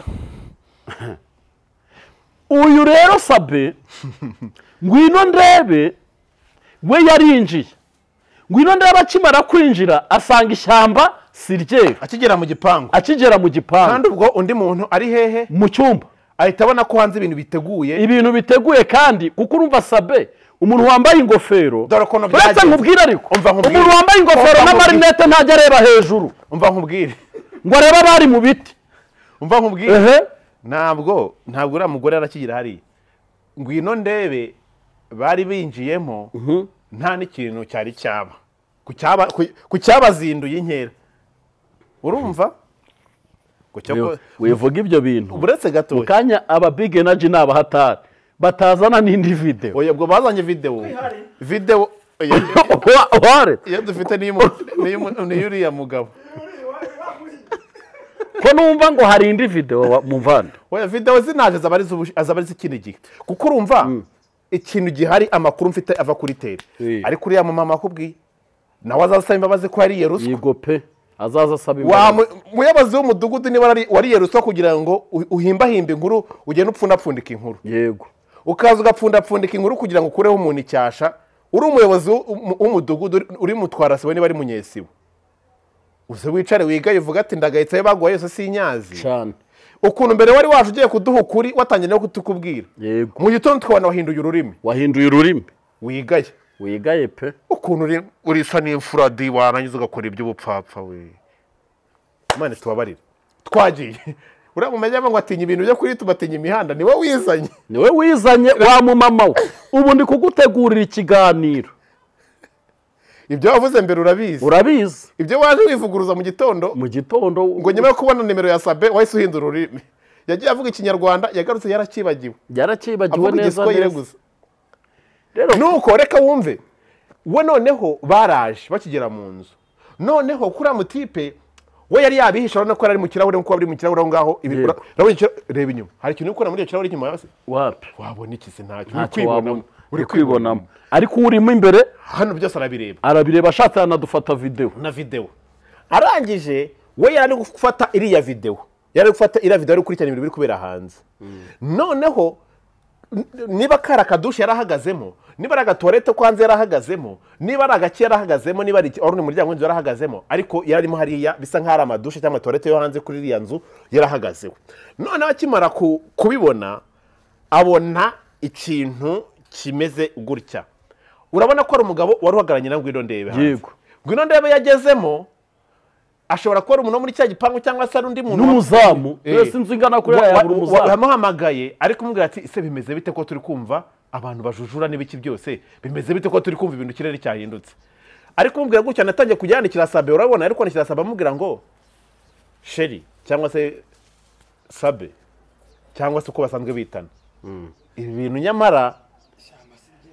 Uyu rero Sabe ngwino ndebe we yarinjiye. Ngwino ndebe akimara kwinjira asanga ishyamba sirye. Akigera mu gipangu. Kandi ubwo undi muntu ari hehe? Mu cyumba. Ahita abona ko hanze ibintu biteguye kandi kuko urumva Sabe umuntu wambaye ingofero. Uretse nkubwira ariko umuntu wambaye ingofero na marinette ntajya areba hejuru. Umva nkubwire ngo areba bari mu biti. Umva nkubwire ntabwo uriya mugore arakigira hari ngwino ndebe bari binjiyemo nta n'ikintu cyari cyaba ku cyabazinduye inkera. Urumva wivuga ibyo bintu uretse gato mu kanya aba big energy n'abahatari batazana n'indi video. Oya ubwo bazanye video iyo dufite ni uriya mugabo ko numva ngo hari indi video mu mvanda. Oya video zinaje azabariza ikindi gihe kuko urumva ikintu gihari amakuru mfite ava kuri tele ariko uriya mu mama akubwiye nawe azasaba imbabazi ko yariye ruswa. Yego pe azaza asaba imbabazi. Muyobozi w'umudugudu niba wariye ruswa kugira ngo uhimbahimbe inkuru ugende upfundapfundika inkuru. Yego ukaza ugapfundapfundika inkuru kugira ngo ukureho umuntu icyasha. Uri umuyobozi w'umudugudu uri mutwara sibo niba ari munyesibo uze wicare wigaye uvuga ati ndagahitse bagwa yose sinyazi cyane ukuntu mbere wari waje ugiye kuduha ukuri watangiye no kutukubwira. Yego mu gitondo twabona wahinduye ururimi wigaye pe ukuntu urisa n'imfuradi warangiza ugakora iby'ubupfapfa we. Imana tubabarira twagiye uramumenya ngo atinya ibintu byo kuri tubatinya imihanda niwe wizanye wa mu mama we. Ubu ndi kugutegurira ikiganiro. Ibyo wavuze mbere urabizi ibyo waje wivuguruza mu gitondo ngo nyuma yo kubona nimero ya Sabe wahise uhindura ururimi. Yagiye avuga ikinyarwanda yagarutse yarakibagiwe neza neza. Rero nuko reka wumve we noneho baraje bakigera mu nzu noneho kuri amutipe we yari yabihisha urabona ko ari mu kirahure nkuko bari mu kirahure ngaho reba inyuma hari ikintu ukora muri iyo kirahure inyuma yose wapi wabona iki se ntacyo uri kwibonamo ariko urimo imbere hano byose arabireba ashatse anadufata video arangije we yari gufata iriya video ari gukurikirana ibintu biri kubera hanze. Noneho niba kara kadushe yarahagazemo niba ari agatuwarete ko hanze yarahagazemo niba ari agaki yarahagazemo niba ari orune muryango w'inzu yarahagazemo ariko yararimo hariya bisa nk'ari amadushe cyangwa tuwarete yo hanze kuri iriya nzu yarahagazeho. Noneho akimara kubibona abona ikintu kimeze gutya. Urabona ko ari umugabo wari uhagaranye na Ngwino Ndebe hanze. Yego Ngwino Ndebe yagezemo ashobora kuba umuntu muri cya gipangu cyangwa se undi muntu n'umuzamu wese nzingana kuri ya buri muzamu yamuhamagaye ariko umubwira ati ise bimeze bite ko turi kumva abantu bajujura n'ibiki byose bimeze bite ko turi kumva ibintu kirere cyahindutse. Ariko umubwira gutya natangiye kujyandikira Sabe urabona ariko ndikira Sabe amubwira ngo Sheri cyangwa se Sabe cyangwa se uko basanzwe bitana ibi bintu nyamara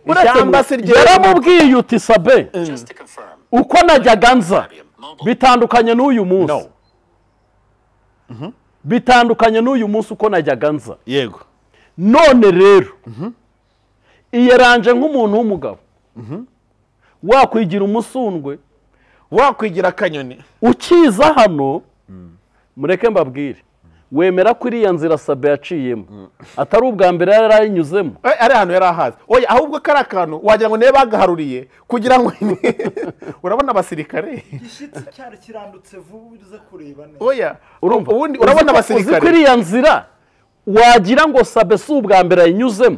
ishyamba sirye yaramubwiye uti Sabe uko najyaga nza bitandukanye n'uyu munsi bitandukanye n'uyu munsi uko najyaga nza. Yego none rero iyeranje nk'umuntu w'umugabo wakwigira umusundwe wakwigira akanyoni ukiza hano mureke mbabwire wemera ko iriya nzira Sabe yaciyemo atari ubwa mbere yari ayinyuzemo ari hano yari ahazi oya ahubwo kari akantu wagira ngo niba bagaharuriye kugira ngo urabona abasirikare igishitsi cyari kirandutse vuba uze kureba neza oya ubundi urabona abasirikare uzi iriya nzira wagira ngo Sabe si ubwa mbere ayinyuzemo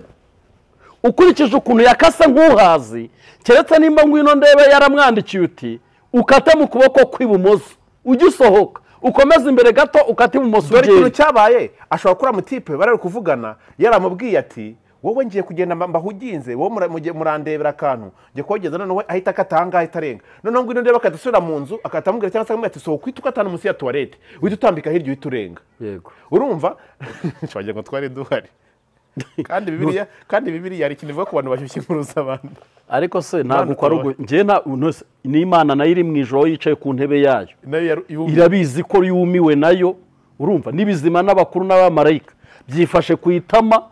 ukurikije ukuntu yakase nk'uhazi keretse nimba Ngwino Ndebe yaramwandikiye uti ukate mu kuboko kw'ibumoso ugisohoka ukomeza imbere gato ukati mu moso ugenda. Dore ikintu cyabaye ashobora kuri amutipe barari kuvugana yaramubwiye ati wowe ngiye kugenda mbahuginze wowe murandebera akantu ngiye kogeza noneho ahita akatanga ahita arenga noneho Ngwino Ndebe akadusubira mu nzu akatamubwira cyangwa se akamubwira ati sohoka kwita ukatana munsi ya toilette uhita utambika hirya uhita urenga. Yego urumva cyagiye ngo twari duhari kandi bibiliya hari ikintu ivuga ku bantu bashyushya inkuru z'abantu. ariko se ntabwo kwa rugo njye n'Imana nayo iri mu ijoro yicaye ku ntebe yayo irabizi ko yumiwe nayo urumva n'ibizima n'abakuru n'abamarayika byifashe ku itama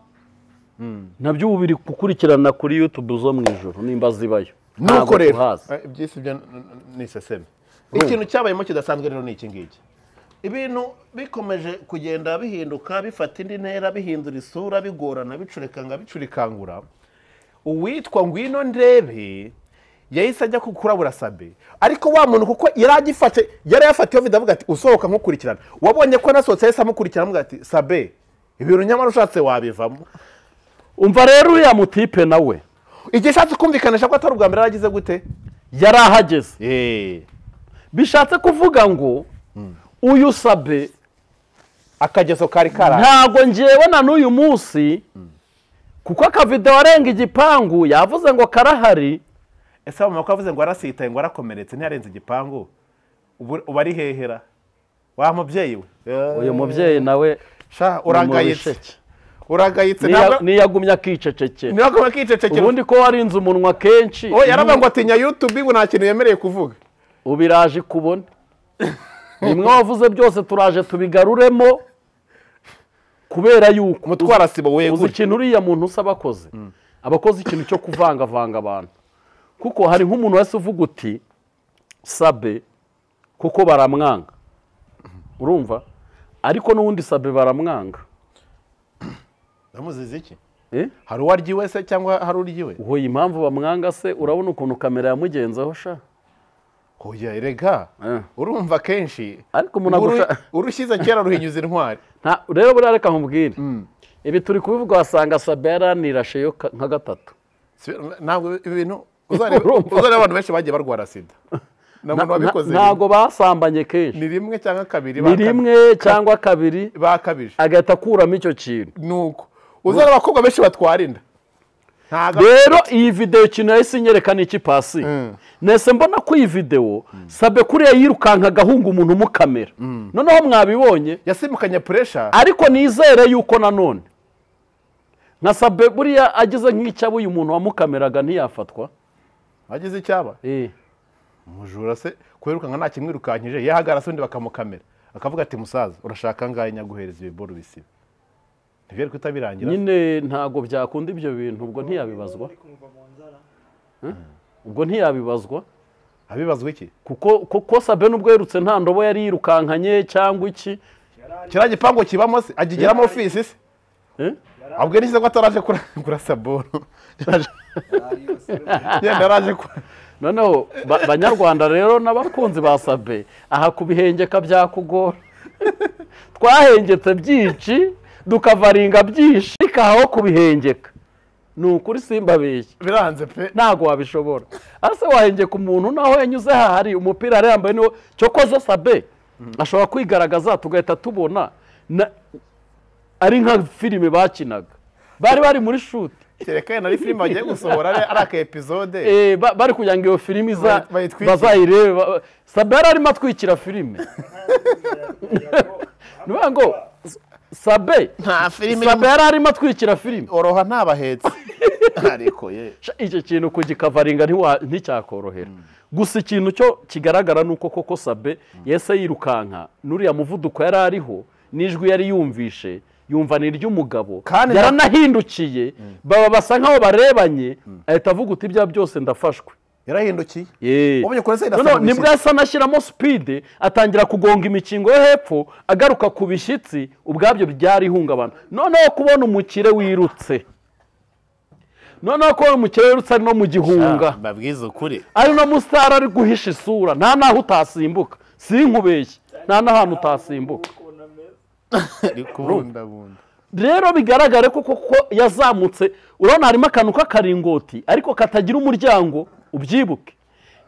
nabyo ubu biri gukurikirana kuri YouTube zo mu ijoro nimba zibayo nuko rero byisi byo ni seseme. Ikintu cyabayemo kidasanzwe rero ni iki ngiki, ibintu bikomeje kugenda bihinduka bifata indi ntera bihindura isura bigorana bicurikangura. Uwitwa Ngwino Ndebe yahise ajya kurabura Sabe, ariko wa muntu kuko yari yafatiye video avuga ati usohoka nkukurikirana, wabonye ko nasohotse yahise amukurikirana avuga ati Sabe ibintu nyamara ushatse wabivamo. Umva rero uriya mutipe nawe igishatse kumvikanisha ko atari ubwa mbere yaragize gute yarahageze bishatse kuvuga ngo uyu Sabe akageso kari kara ntago ngewe na n'uyu munsi kuko akavideo arenga igipangu yavuze ngo karahari. Ese mama ko avuze ngo arasitaye ngo arakomeretse ntiyarenze igipangu ubu ari hehera wa mubyeyi we. Uyu mubyeyi nawe sha uragayitse niyagumya akicecekera ubundi ko warinze umunwa kenshi yaravuga ngo atinya YouTube ngo nta kintu yemereye kuvuga. Ubiraje kubona nimwe wavuze byose turaje tubigaruremo kubera yuko umutwara sibo uzi ikintu uriya muntu usaba akoze abakoze ikintu cyo kuvangavanga abantu, kuko hari nk'umuntu wese uvuga uti Sabe kuko baramwanga urumva, ariko n'ubundi Sabe baramwanga. Namuzize iki? Hari uwaryiwe se cyangwa hari uryiwe? Uho impamvu bamwanga se urabona ukuntu kamera yamugenzaho sha. Hoya erega urumva kenshi ariko umuntu urushyize kera ruhinyuza intwari. Rero buriya reka nkubwire ibi turi kubivuga wasanga Sabe yaranirasheyo nka gatatu. Ntabwo ibintu uzareba abantu benshi bagiye barwara sida ntabwo basambanye kenshi, ni rimwe cyangwa kabiri, ni rimwe cyangwa kabiri bakabije agahita akuramo icyo kintu. Nuko uzareba abakobwa benshi batwara inda. Rero iyi video ikintu yahise inyerekana iki Pasi nese mbona ko iyi video Sabe kuriya yirukanka agahunga umuntu mu kamera noneho mwabibonye yasimukanye pressure, ariko nizere yuko nanone nka Sabe buriya agize nk'icyabo uyu muntu wamukameraga ntiyafatwa. Agize icyaba umujura se kwirukanka nta kimwirukankije yahagara se undi bakamukamera akavuga ati musaza urashaka ngaye nyaguhereza ibiboro bisiba ntibyari kutabirangira nyine ntago byakunda ibyo bintu ubwo ntiyabibazwa abibazwa iki kuko Sabe nubwo yerutse nta ndobo yari yirukankanye cyangwa iki kira gipango kibamo se agigeramo office se abwe nise ko ataraje kura saboro yaraje noneho banyarwanda rero n'abakunzi ba Sabe aha kubihengeka byakugora twahengetse byinshi dukavaringa byinshi kaho kubihengeka nukuri simbabeshye biranze pe ntago wabishobora ase wahengeka umuntu naho yanyuze hari umupira ari yambaye niwo cyokozo Sabe ashobora kwigaragaza tugahita tubona ari nka filime bakinaga bari muri shoot kereka na filime bagiye gusohora ari aka episode bari kugira ngo iyo filime bazayirebe Sabe arimo atwikira filime nubango Sabe nta filime Sabe arimo atwikira filime oroha ntabahetse ariko icyo kintu kugikavaringa nticyakorohera gusa ikintu cyo kigaragara nuko koko Sabe yese yirukanka nuriya muvuduko yari ariho nijwi yari yumvishe yumva ni ry'umugabo yaranahindukiye baba basa nkaho barebanye ahita avuga uti ibya byose ndafashwe yarahindukiye ubonye ko se nibwo yasa nashyiramo speed atangira kugonga imikingo yo hepfo agaruka ku bishyitsi ubwabyo byari ihungabana noneho kubona umukire wirutse ari no mu gihunga mbabwiza ukuri ari no mustar ari guhisha isura nta naho utasimbuka sinkubeshye nta nahantu utasimbuka rero bigaragare ko yazamutse urabona harimo akantu k'akaringoti ariko katagira umuryango ubyibuke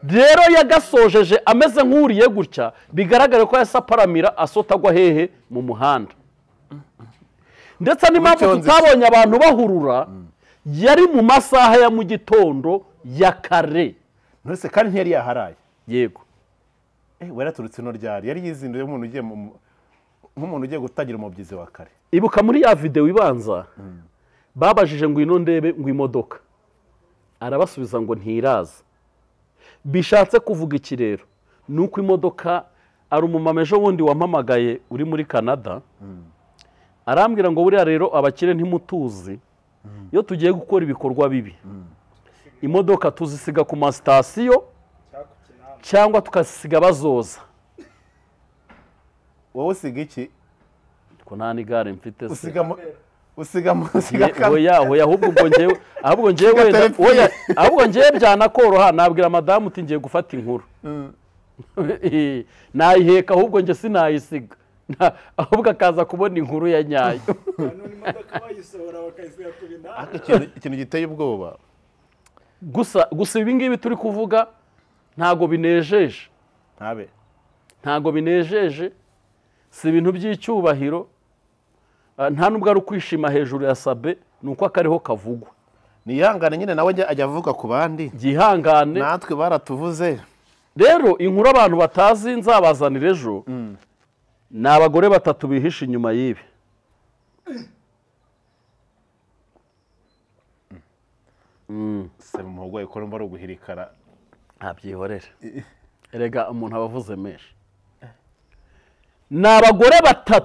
rero yagasojeje ameze nk'uriye gutya bigaragare ko yasaparamira asotagwa hehe mu muhanda ndetse n'impamvu tutabonye abantu bahurura yari mu masaha ya mu gitondo ya kare nose kandi ntiyari yaharaye yego waraturutse no ryari yari yizinduye nk'umuntu ugiye gutagira umubyizi wa kare ibuka muri ya video ibanza babajije ngo ino ndebe ngo imodoka arabasubiza ngo ntiraza bishatse kuvuga iki rero ni uko imodoka ari umumama ejo bundi wampamagaye uri muri Canada arambwira ngo buriya rero abakire ntimutuzi iyo tugiye gukora ibikorwa bibi imodoka tuzisiga ku masitasiyo cyangwa tukasiga bazoza wowe usiga iki ko nta n'igare mfite se oya ahubwo ngewe byanakoroha nabwira madamu uti ngiye gufata inkuru nayiheka ahubwo nge sinayisiga ahubwo akaza kubona inkuru ya nyayo ikintu giteye ubwoba gusa ibi ngibi turi kuvuga ntago binejeje ntago binejeje si ibintu by'icyubahiro nta nubwo ari ukwishima hejuru ya Sabe ni uko akariho kavugwa niyihangane nyine nawe ajya avuga ku bandi gihangane natwe baratuvuze rero inkuru abantu batazi nzabazanira ejo ni abagore 3 bihishe inyuma y'ibi se muhugwaye ko rumba ruguhirikara ntabyihorere erega umuntu abavuze menshi ni abagore 3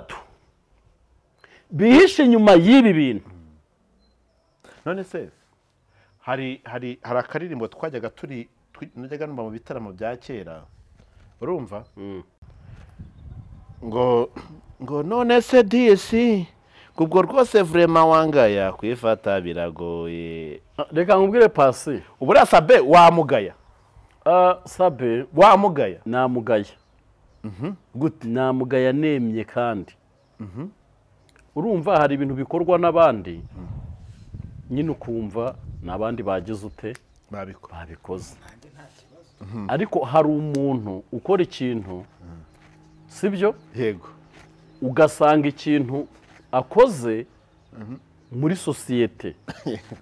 bihishe inyuma y'ibi bintu none se hari akaririmbo twajyaga najyaga numva mu bitaramo bya kera urumva ngo none se disi kubwo rwose vrema wangaya kwifata biragoye reka nkubwire Pasi ubura Sabe wamugaya Sabe wamugaya namugaya gute namugaya nemye kandi urumva hari ibintu bikorwa n'abandi nyine ukumva n'abandi bagize ute babikoze ariko hari umuntu ukora ikintu sibyo yego ugasanga ikintu akoze muri sosiyete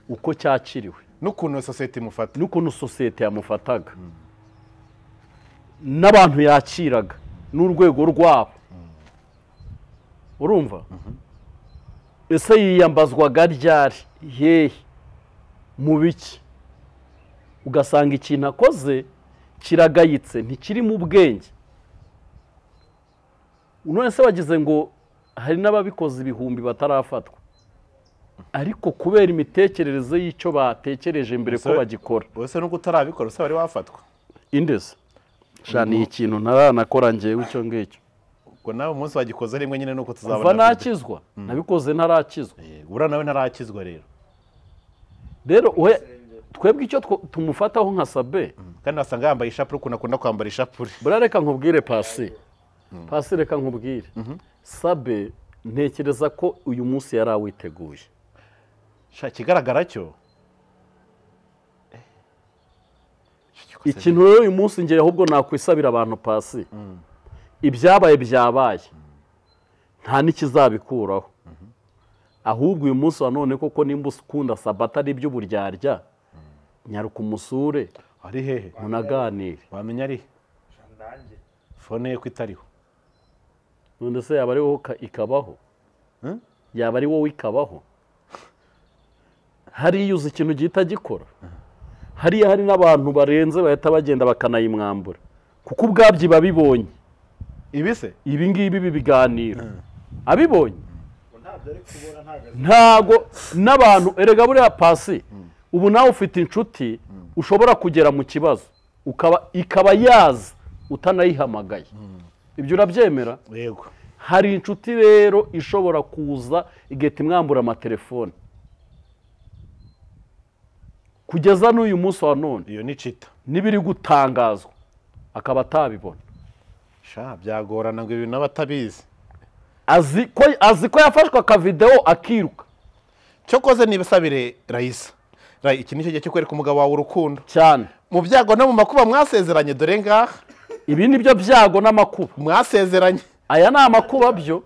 uko cyakiriwe n'ukuntu sosiyete imufata n'ukuntu sosiyete yamufataga n'abantu yakiraga n'urwego rwabo urumva ese yiyambazwaga ryari hehe mu biki ugasanga ikintu akoze kiragayitse ntikiri mu bwenge none se wagize ngo hari n'ababikoze ibihumbi batarafatwa ariko kubera imitekerereze y'icyo batekereje mbere ko bagikora bose n'uko utarabikora se wari wafatwa indese shani ikintu ntaranakora ngewe icyo ngicyo ubwo nawe umunsi wagikoze rimwe nyine nuko tuzabona uva nakizwa nabikoze ntarakizwa ubura nawe ntarakizwa rero twebwe icyo tumufataho nka Sabe kandi wasanga yambaye ishapure ukuntu akunda kwambara ishapure buriya reka nkubwire Pasi reka nkubwire Sabe ntekereza ko uyu munsi yari awiteguye ikigaragara cyo ikintu rero uyu munsi ngera ahubwo nakwisabira abantu Pasi ibyabaye byabaye nta n'ikizabikuraho ahubwo uyu munsi wa none koko nimba ukunda Sabe atari iby'uburyarya nyaruka umusure ari hehe munaganire wamenya ari fone ye ko itariho none se yaba ari wowe ikabaho yaba ari wowe ikabaho hariya uzi ikintu gihita gikora hariya hari n'abantu barenze bahita bagenda bakanayimwambura kuko ubwabyo babibonye ibi ngibi biganiro abibonye ntago n'abantu erega buriya Pasi ubu nawe ufite inshuti ushobora kugera mu kibazo ikaba yaza utanayihamagaye ibyo urabyemera yego hari inshuti rero ishobora kuza igahita imwambura amatelefone kugeza n'uyu munsi wa none iyo ni cita n'ibiri gutangazwa akaba atabibona byagorana ngo ibintu n'abatabizi azi ko yafashwe akavidewo akiruka cyokoze nibasabire Raisa iki nicyo gihe cyo kwereka umugabo wawe urukundo cyane mu byago no mu makuba mwasezeranye dore ngaha ibi ni byo byago n'amakuba mwasezeranye aya ni amakuba byo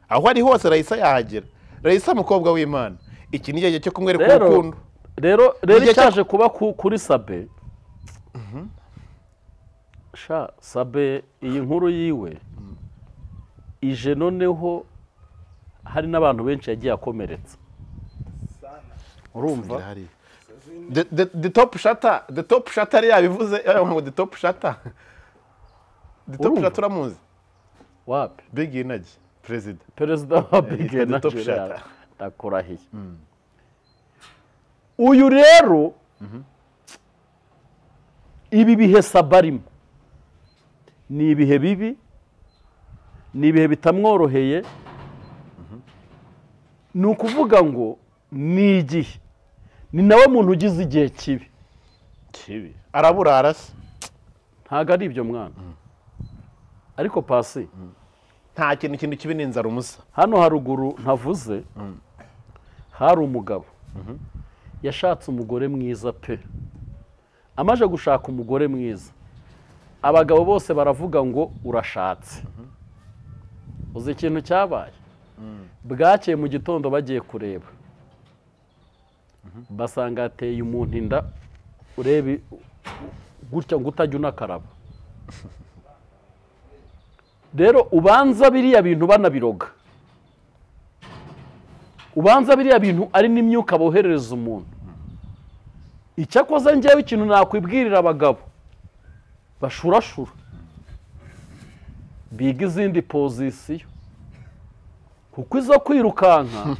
aho ari hose Raisa yahagera Raisa mukobwa w'Imana iki ni gihe cyo kumwereka urukundo rero cyaje kuba kuri Sabe Sabe iyi nkuru yiwe ije noneho hari n'abantu benshi yagiye akomeretsa urumva the top shata ari yabivuze ngo the top shata uramuzi wapi Big Energy perezida wa Big Energy ndakurahiye uyu rero ibi bihe Sabarimo ni ibihe bibi ni ibihe bitamworoheye ni ukuvuga ngo ni igihe ni nawe muntu ugize igihe kibi araburara se ntabwo ari ibyo mwana ariko Pasi nta kintu kibi n'inzara umusa hano haruguru ntavuze hari umugabo yashatse umugore mwiza pe amaze gushaka umugore mwiza abagabo bose baravuga ngo urashatse uzi ikintu cyabaye bwakeye mu gitondo bagiye kureba basanga yateye umuntu inda urebe gutya ngo utajya unakaraba rero ubanza biriya bintu banabiroga ubanza biriya bintu ari n'imyuka boherereza umuntu icyakoze njyewe ikintu nakwibwirira abagabo bashurashura biga izindi pozisiyo kuko izo kwirukanka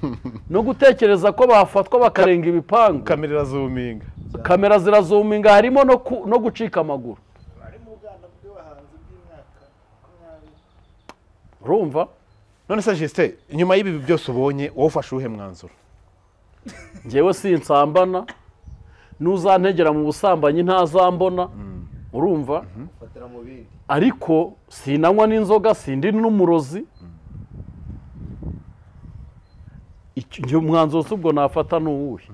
no gutekereza ko bafatwa bakarenga ibipangu kamera zirazuminga harimo no gucika amaguru urumva none se Justin nyuma y'ibi byose ubonye wowe ufashe uhe mwanzuro njyewe sinsambana n'uzantegera mu busambanyi ntazambona urumva ariko sinanywa n'inzoga sindi n'umurozi icyo mwanzuro ubwo nafata n'uwuhe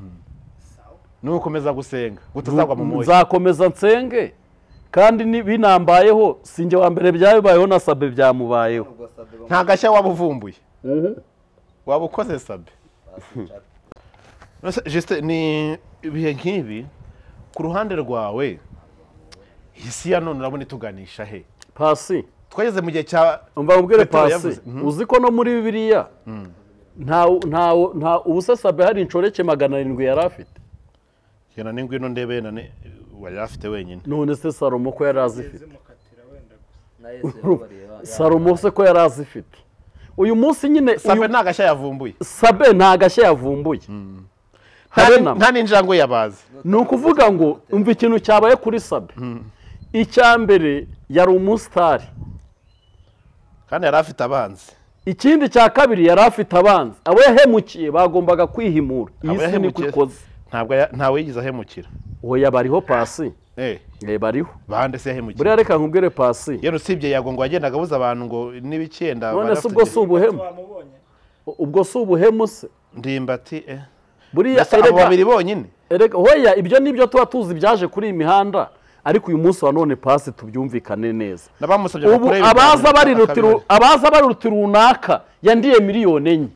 nukomeza gusenga gutazagwa mu moyo nzakomeza nsenge kandi binambayeho sinjye wa mbere byabayeho na Sabe byamubayeho nta gashya waba uvumbuye waba ukoze Sabe ni ibihe nk'ibi ku ruhande rwawe isi ya none urabona ituganisha he Pasi twageze mu gihe cya umva ubwire Pasi uzi ko no muri Bibiliya nta ubuse Sabe hari inshoreke 700 yari afite yana n'ingwino ndebe wari afite wenyine none se Salomo ko yari azifite Salomo se ko yari azifite uyu munsi nyine Sabe nta gashya yavumbuye Sabe nta gashya yavumbuye nta n'injangwe yabazi ni ukuvuga ngo umva ikintu cyabaye kuri Sabe icya mbere yari umusitari kandi yari afite abanzi ikindi cya kabiri yari afite abanzi abo yahemukiye bagombaga kwihimura iyi si niko ikoze ntawe yigize ahemukira oya bariho Pasi bariho bande se yahemukira buriya reka nkubwire Pasi yero usibye yago ngo wagendaga abuza abantu ngo n'ibicyenda none se ubwo si ubuhemu ubwo si ubuhemu se ndimbati buriya abo babiri bonyine hoya ibyo nibyo tuba tuzi byaje kuri iyi mihanda ariko uyu munsi wa none Pasi tubyumvikane neza ubu abaza barirutira runaka yandiye miliyoni 4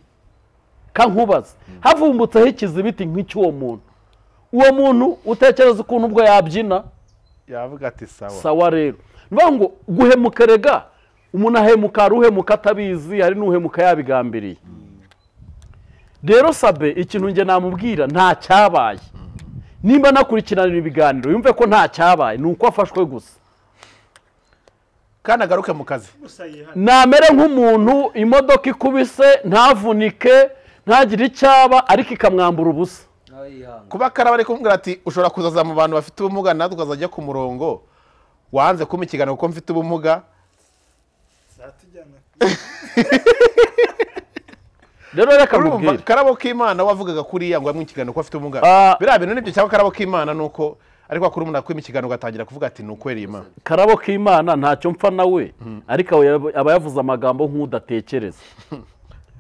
kankubaza havumbutseho ikizibiti nk'icy'uwo muntu uwo muntu utekereza ukuntu ubwo yabyina yavuga ati sawa rero niba ngo guhemukerega umuntu ahemuka ruhemuka atabizi hari n'uhemuka yabigambiriye rero Sabe ikintu nge namubwira nta cyabaye nimba nakurikirana ibiganiro yumve ko nta cyabaye nuko afashwe gusa kandi agaruke mu kazi namere nk'umuntu imodoka ikubise ntavunike ntagire icyaba ariko ikamwambura ubusa kuba karaba ari kumbwira ati ushobora kuzaza mu bantu bafite ubumuga natwe ukazajya ku murongo wanze kuma ikiganiro kuko mfite ubumuga rero reka mubwire Karabo k'Imana wavugaga kuriya ngo yamwe ikiganiro ko afite ubumuga biriya bintu nibyo cyangwa Karabo k'Imana nuko ariko akuri umuntu akwima ikiganiro ugatangira kuvuga ati nukwera Imana Karabo k'Imana ntacyo mpfa nawe ariko aba yavuze amagambo nk'udatekereza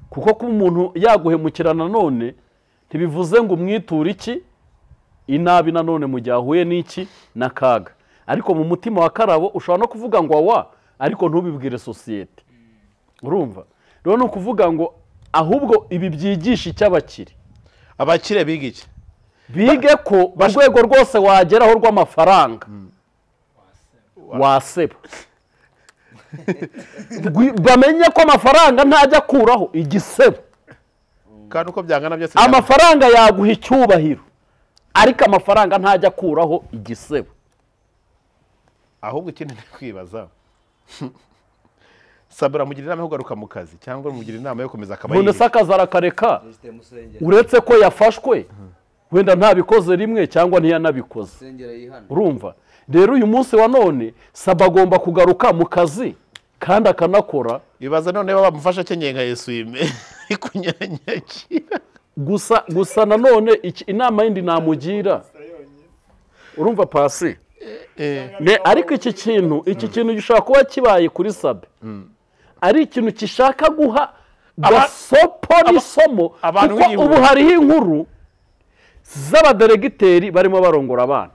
kuko ko umuntu yaguhemukirana none ntibivuze ngo umwiture iki inabi nanone mu gihe ahuye n'iki n'akaga ariko mu mutima wa Karabo ushobora no kuvuga ngo wa ariko ntubibwire sosiyete urumva rero no kuvuga ngo ahubwo ibi byigisha icy'abakire abakire biga iki bige ko urwego rwose wageraho rw'amafaranga waseba bamenye ko amafaranga ntajya akuraho igisebo kandi uko byangana byose amafaranga yaguha icyubahiro ariko amafaranga ntajya akuraho igisebo. ahubwo ikindi ndi kwibaza Sabura mugira inama yo kugaruka mu kazi cyangwa mugira inama yo gukomeza akabaye none se akazi arakareka uretse ko yafashwe wenda ntabikoze rimwe cyangwa ntiyanabikoze urumva. Rero uyu munsi wa none Saba agomba kugaruka mu kazi kandi akanakora. Ibaza none bamufasha akenyeye nka Yesu yime kunyanyakira gusa nanone inama yindi namugira urumva Pasi ariko iki kintu gishobora kuba kibaye kuri Sabe ari ikintu gishaka guha gasopo n'isomo kuko ubu hariho inkuru z'abaderegiteri barimo barongora abana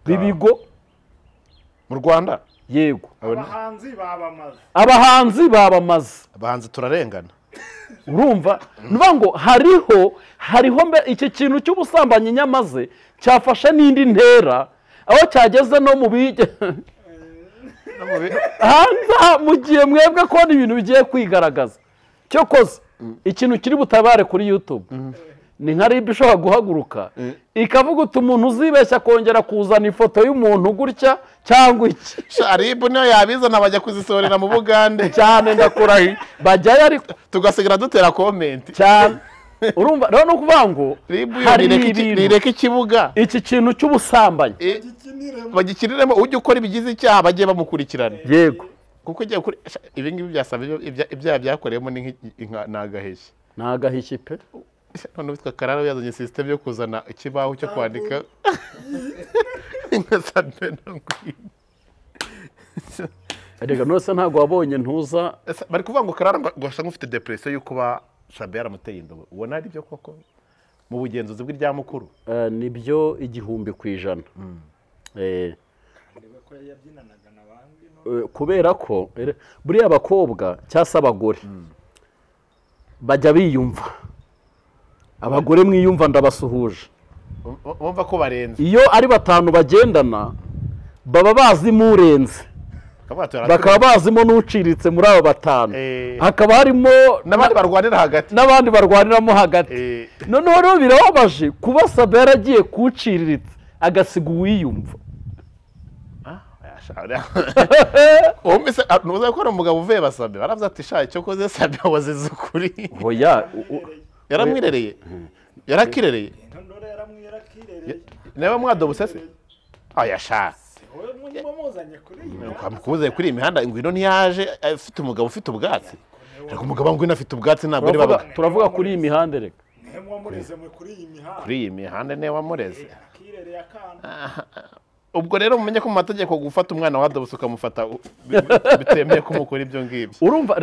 b'ibigo mu Rwanda. Yego, abahanzi babamaze abahanzi turarengana urumva nuvuga ngo hariho iki kintu cy'ubusambanyi nyamaze cyafashe n'indi ntera aho cyageze no mu bige hanza mu gihe mwebwe ko ibintu bigiye kwigaragaza. Cyokoze ikintu kiri butabare kuri YouTube ni nka RIB ishobora guhaguruka ikavuga uti umuntu uzibeshya kongera kuzana ifoto y'umuntu gutya cyangwa iki. RIB niyo yabizana bajya kuzisorera mu Bugande cyane ndakurahi bajyayo ariko tugasigara dutera comment cyane. Urumva rero no kuvuga ngo nireke ikibuga iki kintu cy'ubusambanyi bagikiriremo ujye ukora ibigize icyaha bagiye bamukurikirana. Yego, kuko igiye kuri ibi ngibi byasaba ibyaha byakoreyemo n'agaheshyi n'agaheshyi pe. none witwa Karara yazanye system yo kuzana ikibaho cyo kwandika nka Sabe n'Ngwino. Arega nose ntago wabonye ntuza bari kuvuga ngo Karara gwasa nk'ufite depression yo kuba Sabe yaramuteye indobo. Ubona ari byo koko mu bugenzuzi bw'irya mukuru? Nibyo 100%. Kubera ko buriya abakobwa cyangwa abagore bajya biyumva. Abagore mwiyumva ndabasuhuje. Wumva ko barenze. Iyo ari batanu bagendana baba bazi murenze. Bakaba bazimo n'uciritse muri abo batanu. Hakaba harimo n'abandi barwanira hagati. N'abandi barwaniramo hagati. Noneho rero birababaje kuba Sabe yaragiye kuciriritse agasiga uwiyumva. Umise nuza ko umugabo uvuye basabe baravuze ati sha cyo koze Sabe wazize ukuri. Hoya yaramwirereye yarakirereye Ntondore yaramwirakirereye nawe mwadobusese aya sha Mukubuze kuri imihanda Ngwino ntiyaje afite umugabo ufite ubwatsi. Reka umugabo Ngwino afite ubwatsi ntabwo ari baba. Turavuga kuri iyi mihanda reka. Kuri iyi mihanda ne wamureze. Ubwo rero mumenye ko mu mategeko gufata umwana wa Dobus ukamufata bitemeye ko mukora ibyo ngibyo. Urumva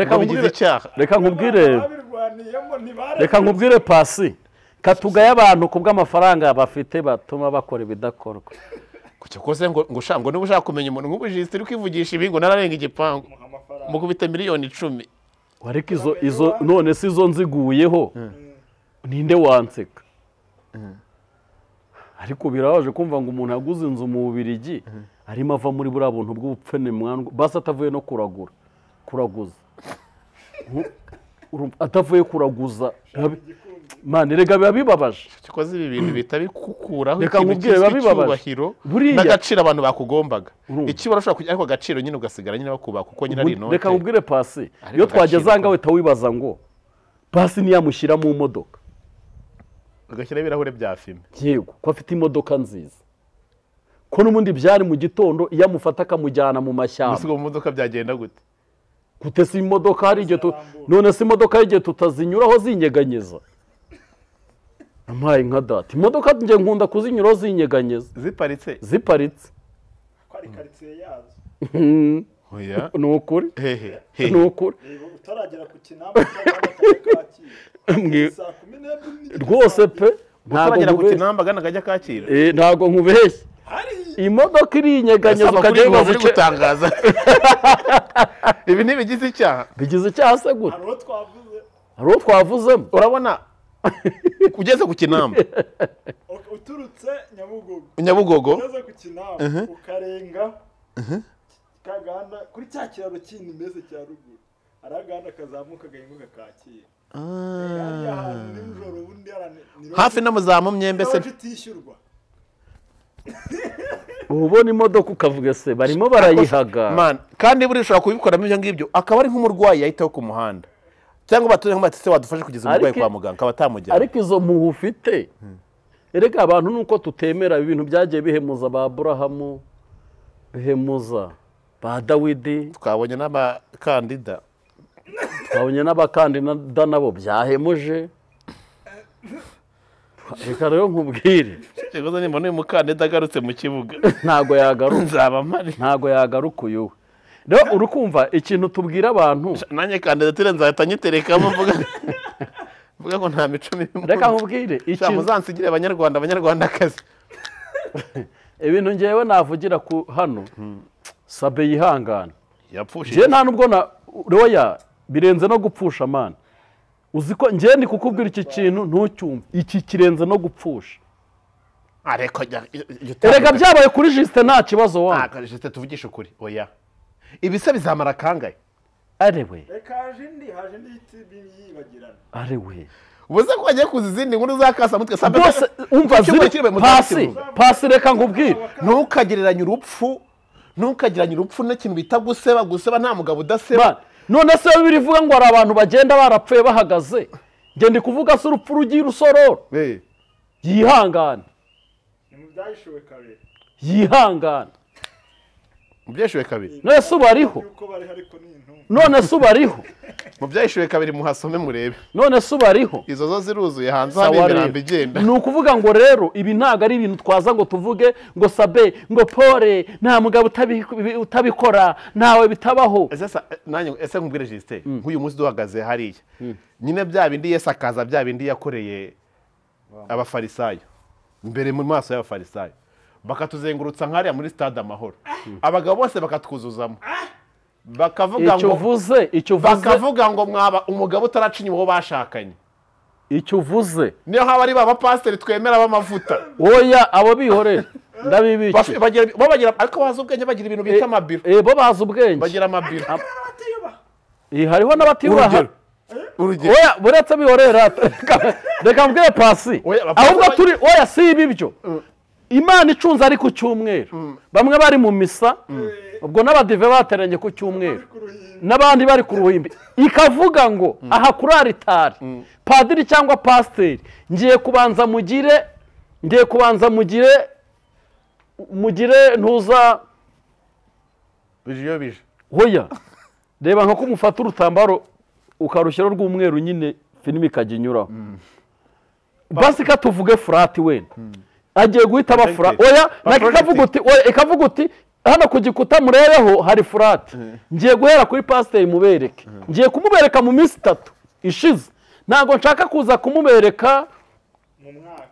reka nkubwire Pasi katugaye abantu kubw'amafaranga bafite batuma bakora ibidakorwa. Kucyo kose ngo shango niba ushaka kumenya umuntu nk'ubujisiti uri kwivugisha ibingo nararenga igipangu mukubita miliyoni 10. Wareka izo none si zo nziguyeho ninde wanseka. Ariko birabaje kumva ngo umuntu yaguze inzu mu Bubiligi arimo ava muri buriya buntu bw'ubupfene mwangu basa atavuye no kuraguza atavuye kuraguza mane rega bibabaje. Cikoze ibi bintu bitabikukuraho icyubahiro n'agaciro abantu bakugombaga. Iki barashobora kujya ariko agaciro nyine ugasigara nyine bakuba kuko nyine ari note. Reka nkubwire Pasi iyo twageze anga weta wibaza ngo Pasi niyamushyira mu modoka ugashyira ibirahure bya fime. Yego ko afite imodoka nziza ko n'umundi byari mu gitondo iyo amufata akamujyana mu mashyamba. Musigo mu modoka byagenda gute? Gute si imodoka hari igihe none si imodoka y'igihe tutazinyuraho zinyeganyeza. Amaye nka data imodoka nje nkunda kuzinyuraho zinyeganyeza ziparitse kwari karitsiye yazo. Oya nukuri nukuri utaragera ku Kinamba rwose pe ntabwo ku Kinamba gana kajya Kacyiru. Ntabwo nkubeshye imodoka irinyeganyeza ukajya wibaza icyo gutangaza. Ibi ntibigize icyaha. Bigize icyaha se gute? Haro twavuzemo urabona ugeze ku Kinamba uturutse Nyabugogo ugeze ku Kinamba ukarenga kaganda kuri cya kiraro kindi meze cya ruguru araganda kazamuka gahinguka Kacyiru hafi no muzamu myembe se ubona imodoka ukavuga se barimo barayihaga kandi buri ushobora kubikoramo ibyo ngibyo akaba ari nk'umurwayi yahitaho ku muhanda cyangwa batuye nk'abatise wadufashe kugeza umurwayi kwa muganga akaba atamujyana. Ariko izo mpuhu ufite erega abantu nuko tutemera ibintu byagiye bihemuza ba Aburahamu bihemuza ba Dawidi, twabonye n'abakandida nabo byahemuje. Reka rero nkubwire ikibazo ni mbona uyu mukandida agarutse mu kibuga ntago yagaruka nzaba mpari ntago yagaruka uyu rero urukumva ikintu tubwira abantu nanjye kandidatire nzahita nyiterekamo mvuga ngo nta mico mibi. Reka nkubwire ikintu muzansigire abanyarwandakazi ibintu ngewe navugira ku hano Sabe yihangana yapfushije nta nubwo na roya birenze no gupfusha amana. Uzi ko ngewe ndi kukubwira iki kintu ntucyumve iki kirenze no gupfusha. Erega byabaye kuri Justin nta kibazo wa Justin tuvugisha ukuri oya ibise bizamara kangaye arewe reka haje indi yibagirana arewe ubuze ko agiye kuza izindi nkuru zakasa mutwe Sabe bose umva ziri pasi reka nkubwire ntukagereranye urupfu n'ikintu bita guseba nta mugabo udaseba. None se birivuga ngo ari abantu bagenda barapfuye bahagaze ngende kuvuga se urupfu rugira usororo yihangane byashowe kabiri yihangane mu byashowe kabiri none se ubariho none se ubariho mu byashowe kabiri muhasome murebe none se ubariho izo zo ziruzuye hanze hari imirambo igenda. Ni ukuvuga ngo rero ibi ntago ari ibintu twaza ngo tuvuge ngo Sabe ngo Pole nta mugabo utabikora ntawe bitabaho. Ese nkubwire Justin nk'uyu munsi duhagaze hariya nyine bya bindi Yesu akaza bya bindi yakoreye abafarisayo mbere mu maso y'abafarisayo bakatuzengurutsa nk'ariya muri stade Amahoro abagabo bose bakatwuzuzamo bakavuga ngo mwaba umugabo utaracinye uwo bashakanye. Icyo uvuze niyo haba ari baba pasiteri twemera b'amavuta oya abo bihorera ndabibiki bagira ariko bazi ubwenge bagira ibintu bita amabiro bo bazi ubwenge bagira amabiro hariho n'abatiyubaha oya buretse bihorera reka mbwire pasi ahubwo turi oya si ibibyo Imana icunze ari ku cyumweru bamwe bari mu misa ubwo n'abadive bateranye ku cyumweru n'abandi bari ku ruhimbi ikavuga ngo aha kuri aritari padiri cyangwa pasiteri ngiye kubanza mugire ntuza bije hoya reba nko kumufata urutambaro ukarushyiraho rw'umweru nyine filime ikajya inyuraho basi ka tuvuge furati wenda agiye guhita bafura oya ikavuga uti hano ku gikuta murebeho hari furati ngiye guhera kuri pasiteri mubereke ngiye kumubereka mu minsi 3 ishize ntabwo nshaka kuza kumubereka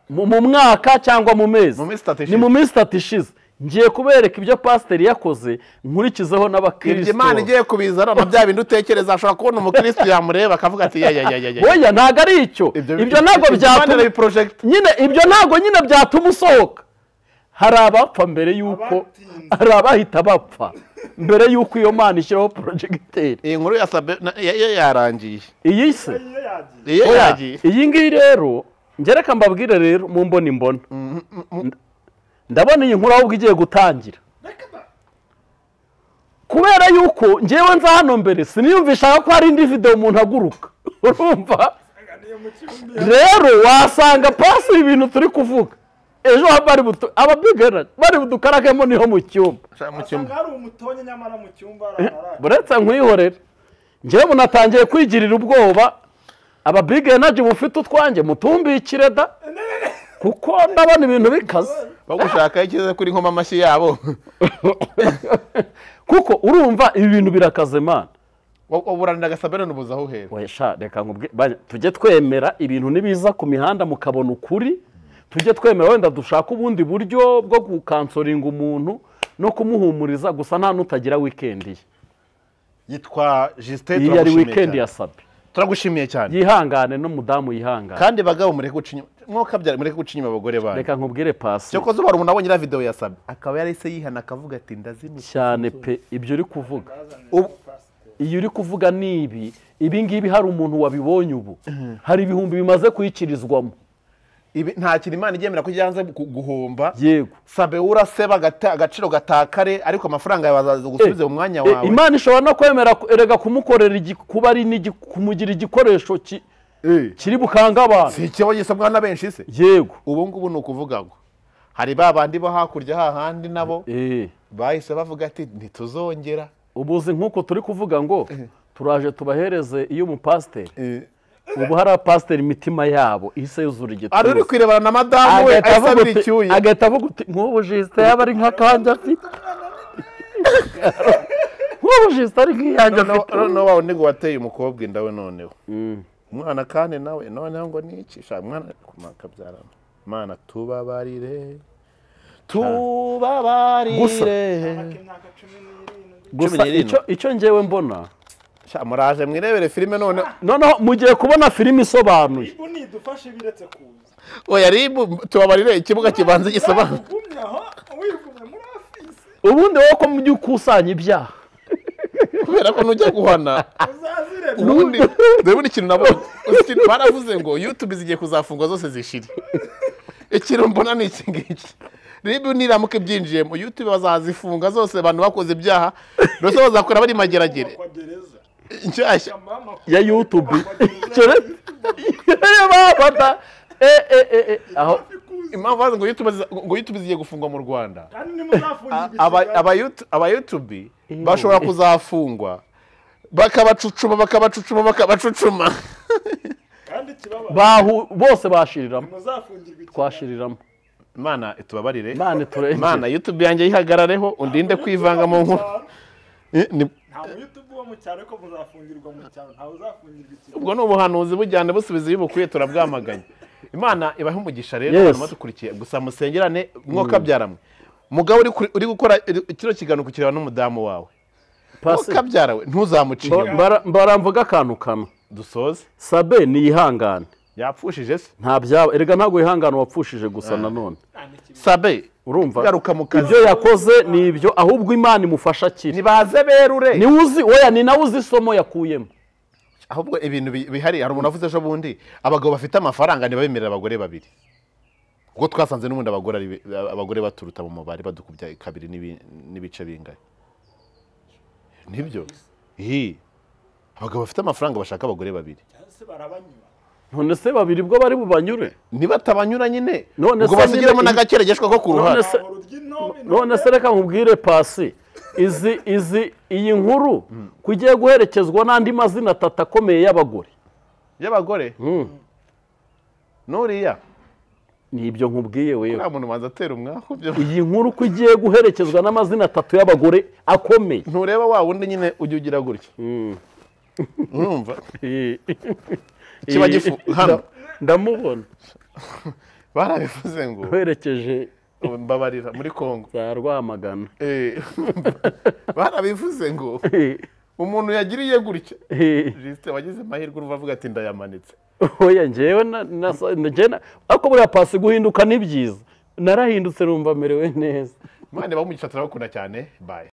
mu mwaka cyangwa mu mezi ni mu minsi 3 ishize ngiye kubereka ibyo pasiteri yakoze nkurikizeho n'abakristo. Imana igiye kubizana na bya bindi utekereza ashobora kubona umukristo yamureba akavuga ati oya ntago ari icyo ibyo ntago byatuma nyine ibyo ntago nyine byatuma usohoka. Hari abapfa mbere yuko hari abahita bapfa mbere yuko iyo Mana ishyiraho projecteur. Iyi nkuru ya Sabe yarangiye iyi se iyi ngiyi rero ngereka mbabwire rero mu mbona ndabona iyi nkuru ahubwo igiye gutangira kubera yuko ngewe nza hano mbere siniyumvishaga ko hari indi video umuntu aguruka urumva rero wasanga pasi ibintu turi kuvuga ejo bari budukaragemo niho mu cyumba buretse nkwihorera ngewe munatangiye kwigirira ubwoba ababig energy mufite utwanjye mutumbikire da kuko ndabona ibintu bikaze bagushaka ikize kuri nkoma amashyi yabo kuko urumva ibi bintu birakaze Mana uburanira Gasabera nubuza aho hera wesha reka tujye twemera ibintu nibiza ku mihanda mukabona ukuri tujye twemera wenda dushaka ubundi buryo bwo gukansoringa umuntu no kumuhumuriza gusa nta nutagira weekend ye yitwa Justin iyi ari weekend ya Sabe turagushimiye cyane yihangane no mudamu yihangane kandi bagabo mureke gucinya mwokabyara mureke gucinya abagore bane reka nkubwire pasi cyo kozo bari umuntu abonye video ya Sabe akaba yari se yihana akavuga ati ndazini cyane pe ibyo uri kuvuga iyo uri kuvuga nibi ibi ngibi hari umuntu wabibonye ubu hari ibihumbi bimaze kuyikirizwamo nta kintu Imana igemera ko ijyanze guhomba yego sabe uraseba agaciro gatakare ariko amafaranga yabazaza gusubiza mu mwanya wawe Imana ishobora no kwemera erega kumukorera kuba ari kumugira igikoresho kiri bukanga abantu si ikibazo gisabwa na benshi se yego ubu ngubu ni ukuvuga ngo hari babandi bo hakurya hahandi nabo bahise bavuga ati ntituzongera ubuzi nk'uko turi kuvuga ngo turaje tubahereze iyo umupasiteri ubu hari abapasiteri imitima yabo ihise yuzura igituza ari uri kwirebana na madamu we asabira icyuya agahita avuga uti nk'ubu jisita yaba ari nk'akanja afite nk'ubu jisita ari nk'iyanjye afite noneho wawe ndi ngo wateye umukobwa indawe noneho umwana kandi nawe noneho ngo nicisha umwana kumakabyarana Mana tubabarire gusa icyo ngewe mbona muraje mwirebere filime noneho mugiye kubona filime isobanuye nidufashe biretse kuza oya ribu tubabarire ikibuga kibanza gisobanuye ubundi wowe ko mujye ukusanya ibyaha kubera ko nujya guhana ubundi dore ikintu nabonye baravuze ngo YouTube zigiye kuzafungwa zose zishire ikintu mbona ni iki ngiki ribu niramuke byinjiyemo YouTube bazazifunga zose abantu bakoze ibyaha rwose bazakora bari mageragere nshyashya ya YouTube bafata aho impamvu bazi ngo YouTube zigiye gufungwa mu Rwanda aba YouTube bashobora kuzafungwa bakabacucuma bose bashiriramo twashiriramo Mana itubabarire Mana YouTube yanjye yihagarareho undinde kwivanga mu nkuru nta YouTube wo mu cyaro ko muzafungirwa mu cyaro nta uzafungirwa iki ubwo no buhanuzi bujyane busubiza ibukwiye turabwamaganye Imana ibahe umugisha rero abantu badukurikiye gusa musengerane mwoka byaramwe mugabo uri gukora kiro kigano kukirana n'umudamu wawe mwoka byarawe ntuzamucire baramvuga akantu kamwe dusoze Sabe ni ihangane yapfushije se nta byaba erega ntago ihangana wapfushije gusa nanone Sabe urumva garuka mu kazi ibyo yakoze ni ibyo ahubwo Imana imufasha kiri nibaze berure ni uzi oya ni nawe uzi isomo yakuyemo ahubwo ibintu bihari hari umuntu avuze ejo bundi abagabo bafite amafaranga ntibabemerera abagore babiri ubwo twasanze n'ubundi abagore baturuta mu mubare badukubya kabiri n'ibice bingahe nibyo abagabo bafite amafaranga bashaka abagore babiri none se babiri bwo bari bubanyure nibatabanyura nyine ubwo basigiramo n'agakeregeshwa ko ku ruhande none se reka nkubwire Pasi iyi nkuru kugiye guherekezwa n'andi mazina atatu akomeye y'abagore nuriya ni ibyo nkubwiye wewe nta muntu wanza atera umwaku iyi nkuru kugiye guherekezwa n'amazina atatu y'abagore akomeye ntureba wa wundi nyine ujya ugira gutya urumva kiba gifu hano ndamubona barabivuze ngo werekeje mbabarira muri Kongo za Rwamagana barabivuze ngo umuntu yagiriye gutya Juste wagize amahirwe uruva avuga ati ndayamanitse oya njyewe ariko buriya Pasi guhinduka ni byiza narahindutse numva merewe neza Imana ibahe umugisha turabakunda cyane bye